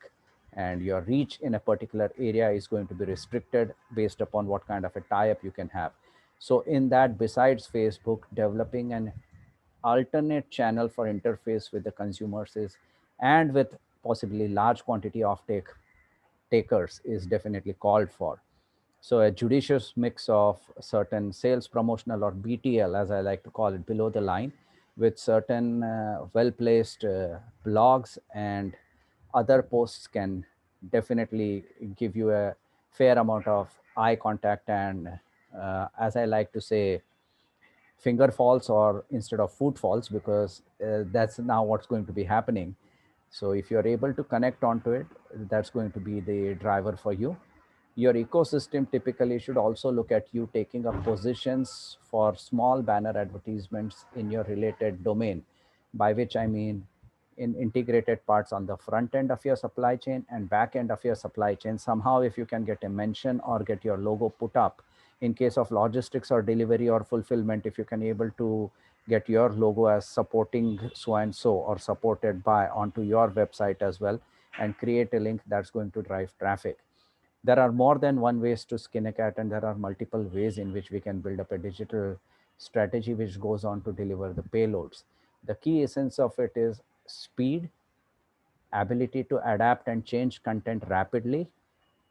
[SPEAKER 2] and your reach in a particular area is going to be restricted based upon what kind of a tie-up you can have. So in that, besides Facebook, developing an alternate channel for interface with the consumers is, and with possibly large quantity of takers is definitely called for. So a judicious mix of certain sales promotional, or BTL as I like to call it, below the line, with certain well-placed blogs and other posts can definitely give you a fair amount of eye contact and as I like to say, finger falls or instead of food falls, because that's now what's going to be happening. So if you're able to connect onto it, that's going to be the driver for you. Your ecosystem typically should also look at you taking up positions for small banner advertisements in your related domain, by which I mean in integrated parts on the front end of your supply chain and back end of your supply chain. Somehow, if you can get a mention or get your logo put up, in case of logistics or delivery or fulfillment, if you can able to get your logo as supporting so and so or supported by onto your website as well, and create a link that's going to drive traffic. There are more than one ways to skin a cat, and there are multiple ways in which we can build up a digital strategy which goes on to deliver the payloads. The key essence of it is speed, ability to adapt and change content rapidly,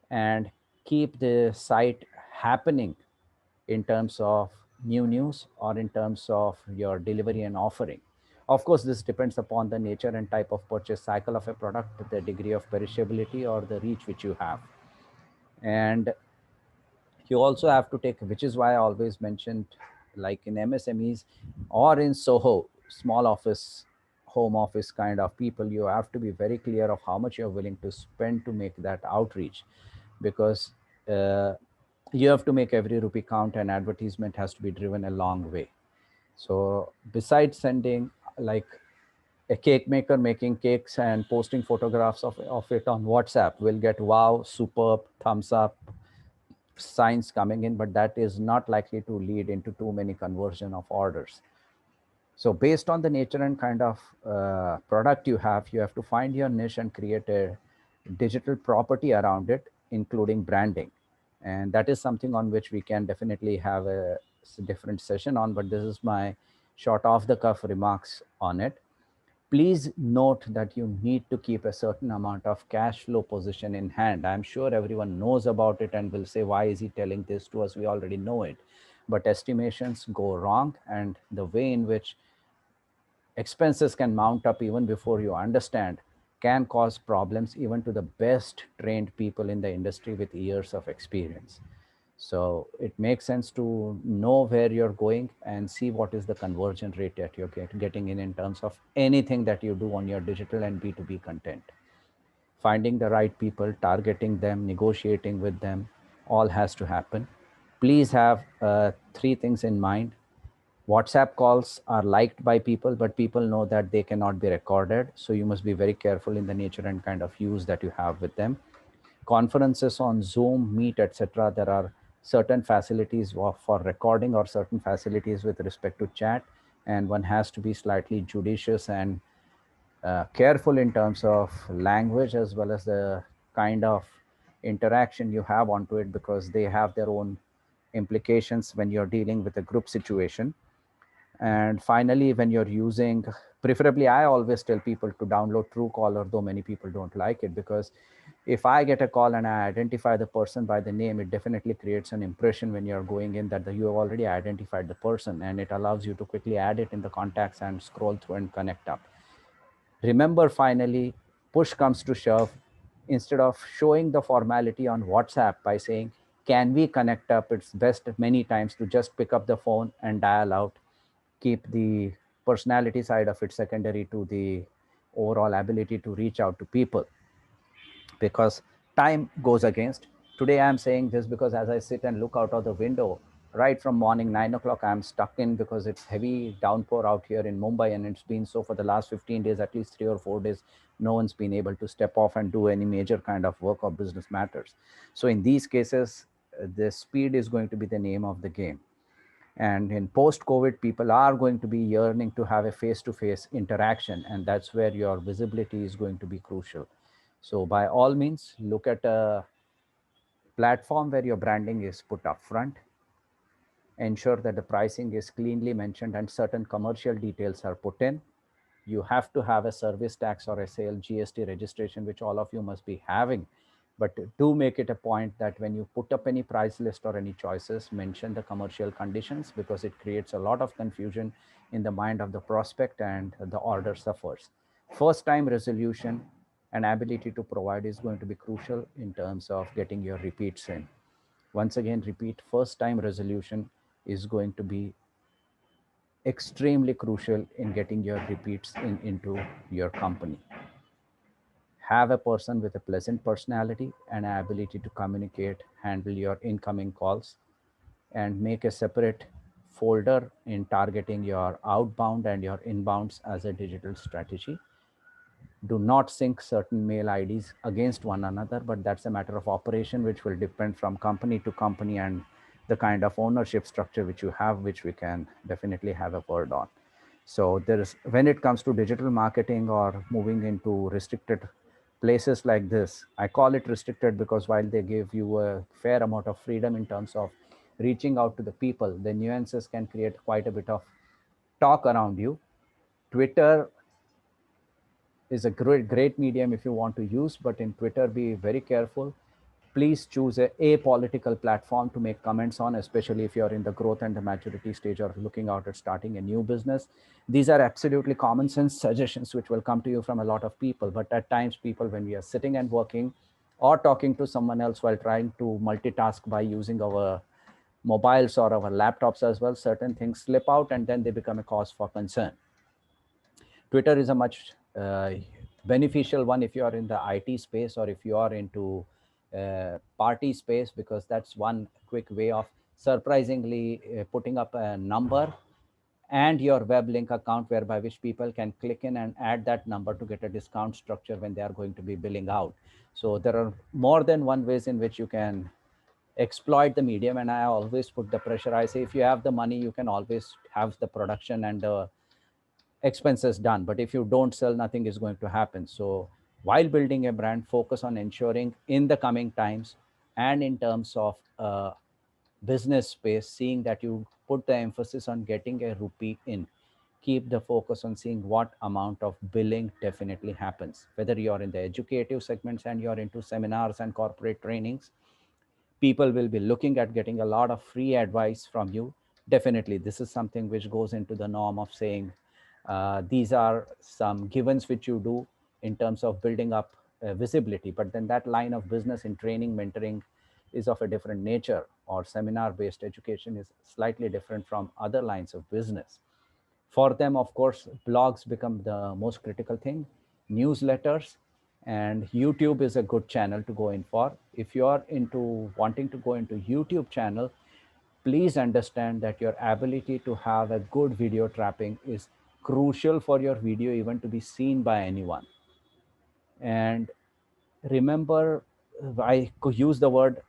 [SPEAKER 2] and keep the site happening in terms of new news or in terms of your delivery and offering. Of course, this depends upon the nature and type of purchase cycle of a product, the degree of perishability or the reach which you have. And you also have to take, which is why I always mentioned, like in MSMEs or in Soho, small office, home office kind of people, you have to be very clear of how much you're willing to spend to make that outreach, because you have to make every rupee count, and advertisement has to be driven a long way. So besides sending like a cake maker making cakes and posting photographs of it on WhatsApp will get wow, superb, thumbs up, signs coming in, but that is not likely to lead into too many conversion of orders. So based on the nature and kind of product you have to find your niche and create a digital property around it, including branding. And that is something on which we can definitely have a different session on, but this is my short off the cuff remarks on it. Please note that you need to keep a certain amount of cash flow position in hand. I'm sure everyone knows about it and will say, why is he telling this to us? We already know it. But estimations go wrong, and the way in which expenses can mount up even before you understand can cause problems even to the best trained people in the industry with years of experience. So it makes sense to know where you're going and see what is the conversion rate that you're getting in terms of anything that you do on your digital and B2B content. Finding the right people, targeting them, negotiating with them, all has to happen. Please have three things in mind. WhatsApp calls are liked by people, but people know that they cannot be recorded. So you must be very careful in the nature and kind of use that you have with them. Conferences on Zoom, Meet, etc. There are certain facilities for recording or certain facilities with respect to chat, and one has to be slightly judicious and careful in terms of language as well as the kind of interaction you have onto it, because they have their own implications when you're dealing with a group situation. And finally, when you're using, preferably, I always tell people to download Truecaller, though many people don't like it, because if I get a call and I identify the person by the name, it definitely creates an impression when you're going in that you have already identified the person, and it allows you to quickly add it in the contacts and scroll through and connect up. Remember, finally, push comes to shove, instead of showing the formality on WhatsApp by saying, can we connect up? It's best many times to just pick up the phone and dial out. Keep the personality side of it secondary to the overall ability to reach out to people, because time goes against. Today I'm saying this because as I sit and look out of the window, right from morning 9 o'clock, I'm stuck in because it's heavy downpour out here in Mumbai, and it's been so for the last 15 days, at least 3 or 4 days. No one's been able to step off and do any major kind of work or business matters. So in these cases, the speed is going to be the name of the game. And in post-COVID, people are going to be yearning to have a face-to-face interaction, and that's where your visibility is going to be crucial. So by all means, look at a platform where your branding is put up front. Ensure that the pricing is cleanly mentioned and certain commercial details are put in. You have to have a service tax or a sale GST registration, which all of you must be having. But do make it a point that when you put up any price list or any choices, mention the commercial conditions, because it creates a lot of confusion in the mind of the prospect and the order suffers. First time resolution and ability to provide is going to be crucial in terms of getting your repeats in. Once again, repeat, first time resolution is going to be extremely crucial in getting your repeats into your company. Have a person with a pleasant personality and an ability to communicate, handle your incoming calls, and make a separate folder in targeting your outbound and your inbounds as a digital strategy. Do not sync certain mail IDs against one another, but that's a matter of operation, which will depend from company to company and the kind of ownership structure which you have, which we can definitely have a word on. So there is, when it comes to digital marketing or moving into restricted places like this, I call it restricted because while they give you a fair amount of freedom in terms of reaching out to the people, the nuances can create quite a bit of talk around you. Twitter is a great medium if you want to use, but in Twitter, be very careful. Please choose a apolitical platform to make comments on, especially if you're in the growth and the maturity stage or looking out at starting a new business. These are absolutely common sense suggestions which will come to you from a lot of people, but at times people, when we are sitting and working or talking to someone else while trying to multitask by using our mobiles or our laptops as well, certain things slip out and then they become a cause for concern. Twitter is a much beneficial one if you are in the IT space or if you are into party space, because that's one quick way of surprisingly putting up a number and your web link account, whereby which people can click in and add that number to get a discount structure when they are going to be billing out. So there are more than one ways in which you can exploit the medium, and I always put the pressure. I say if you have the money, you can always have the production and the expenses done, but if you don't sell, nothing is going to happen. So while building a brand, focus on ensuring in the coming times and in terms of business space, seeing that you put the emphasis on getting a rupee in. keep the focus on seeing what amount of billing definitely happens. Whether you're in the educative segments and you're into seminars and corporate trainings, people will be looking at getting a lot of free advice from you. Definitely, this is something which goes into the norm of saying these are some givens which you do in terms of building up visibility. But then that line of business in training, mentoring is of a different nature, or seminar based education is slightly different from other lines of business. For them, of course, blogs become the most critical thing, newsletters, and YouTube is a good channel to go in for. If you are into wanting to go into YouTube channel, please understand that your ability to have a good video trapping is crucial for your video even to be seen by anyone. And remember, I could use the word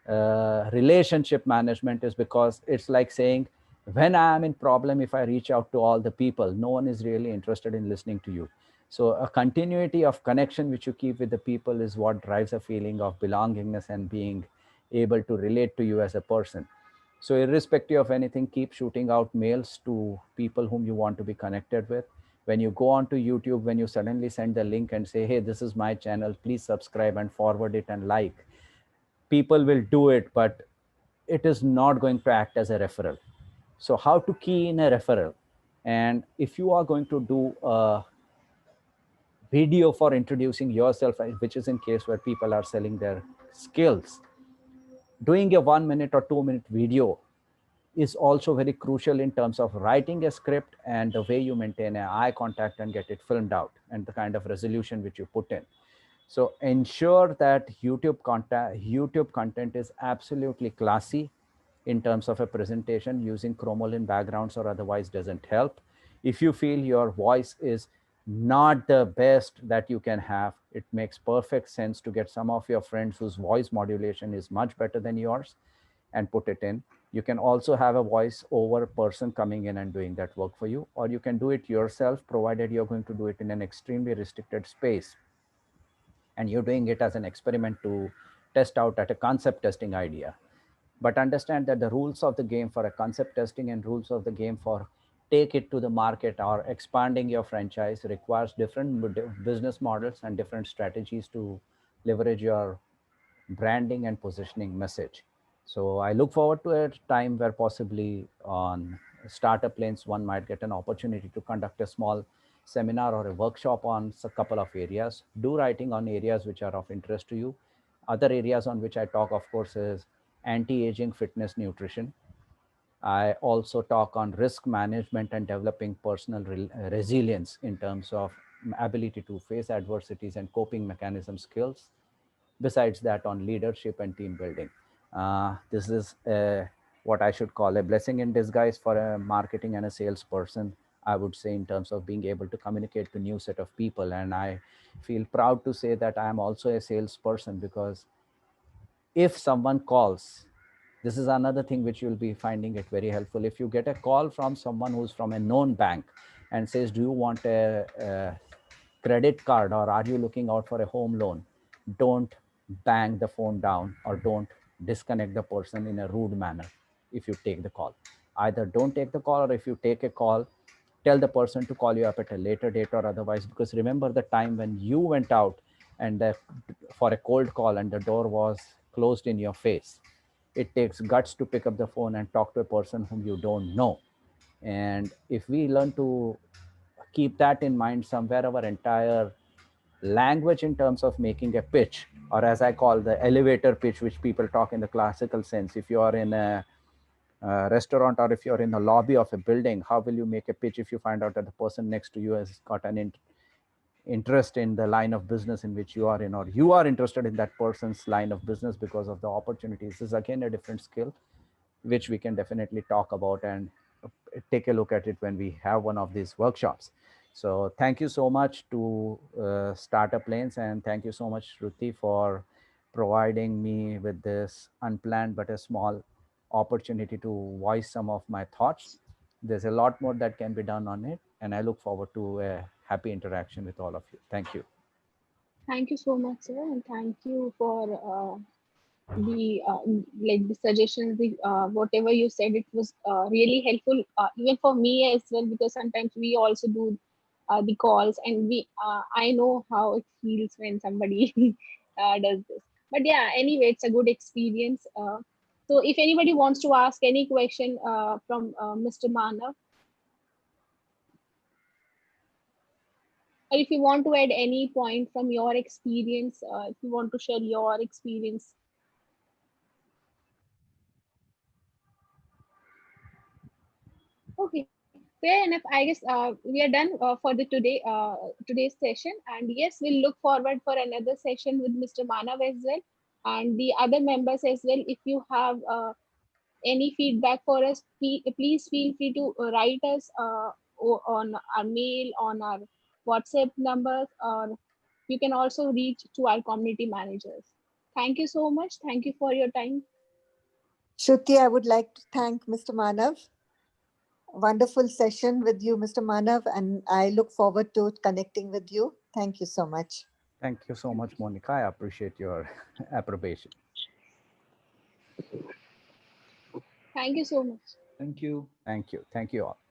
[SPEAKER 2] relationship management is because it's like saying, when I am in problem, if I reach out to all the people, no one is really interested in listening to you. So a continuity of connection which you keep with the people is what drives a feeling of belongingness and being able to relate to you as a person. So irrespective of anything, keep shooting out mails to people whom you want to be connected with. When you go onto YouTube, when you suddenly send the link and say, hey, this is my channel, please subscribe and forward it and like, people will do it, but it is not going to act as a referral. So how to key in a referral? And if you are going to do a video for introducing yourself, which is in case where people are selling their skills, doing a 1 minute or 2 minute video is also very crucial in terms of writing a script and the way you maintain an eye contact and get it filmed out and the kind of resolution which you put in. So ensure that YouTube content is absolutely classy in terms of a presentation. Using chromolin backgrounds or otherwise doesn't help. If you feel your voice is not the best that you can have, it makes perfect sense to get some of your friends whose voice modulation is much better than yours and put it in. You can also have a voice over person coming in and doing that work for you, or you can do it yourself, provided you're going to do it in an extremely restricted space and you're doing it as an experiment to test out at a concept testing idea. But understand that the rules of the game for a concept testing and rules of the game for take it to the market or expanding your franchise requires different business models and different strategies to leverage your branding and positioning message. So I look forward to a time where possibly on StartupLanes, one might get an opportunity to conduct a small seminar or a workshop on a couple of areas. Do writing on areas which are of interest to you. Other areas on which I talk, of course, is anti-aging, fitness, nutrition. I also talk on risk management and developing personal resilience in terms of ability to face adversities and coping mechanism skills. Besides that, on leadership and team building. This is what I should call a blessing in disguise for a marketing and a salesperson, I would say, in terms of being able to communicate to new set of people. And I feel proud to say that I am also a salesperson, because if someone calls, this is another thing which you'll be finding it very helpful. If you get a call from someone who's from a known bank and says, do you want a credit card or are you looking out for a home loan? Don't bang the phone down or don't disconnect the person in a rude manner if you take the call. Either don't take the call, or if you take a call, tell the person to call you up at a later date or otherwise. Because remember the time when you went out and for a cold call and the door was closed in your face. It takes guts to pick up the phone and talk to a person whom you don't know. And if we learn to keep that in mind, somewhere our entire language in terms of making a pitch, or as I call the elevator pitch, which people talk in the classical sense. If you are in a restaurant or if you're in the lobby of a building, how will you make a pitch if you find out that the person next to you has got an interest in the line of business in which you are in, or you are interested in that person's line of business because of the opportunities? This is again a different skill which we can definitely talk about and take a look at it when we have one of these workshops. So thank you so much to StartupLanes, and thank you so much, Shruti, for providing me with this unplanned but a small opportunity to voice some of my thoughts. There's a lot more that can be done on it, and I look forward to a happy interaction with all of you. Thank you.
[SPEAKER 4] Thank you so much, sir, and thank you for the like the suggestions, the whatever you said, it was really helpful even for me as well, because sometimes we also do the calls, and we I know how it feels when somebody does this. But yeah, anyway, it's a good experience. So if anybody wants to ask any question from Mr. Manav, or if you want to add any point from your experience, if you want to share your experience. Okay, fair enough. I guess we are done for the today's session, and yes, we'll look forward for another session with Mr. Manav as well, and the other members as well. If you have any feedback for us, please feel free to write us on our mail, on our WhatsApp numbers, or you can also reach to our community managers. Thank you so much. Thank you for your time.
[SPEAKER 9] Shruti, I would like to thank Mr. Manav. Wonderful session with you, Mr. Manav, and I look forward to connecting with you. Thank you so much.
[SPEAKER 2] Thank you so much, Monica. I appreciate your approbation.
[SPEAKER 4] Thank you so much.
[SPEAKER 18] Thank you.
[SPEAKER 2] Thank you. Thank you all.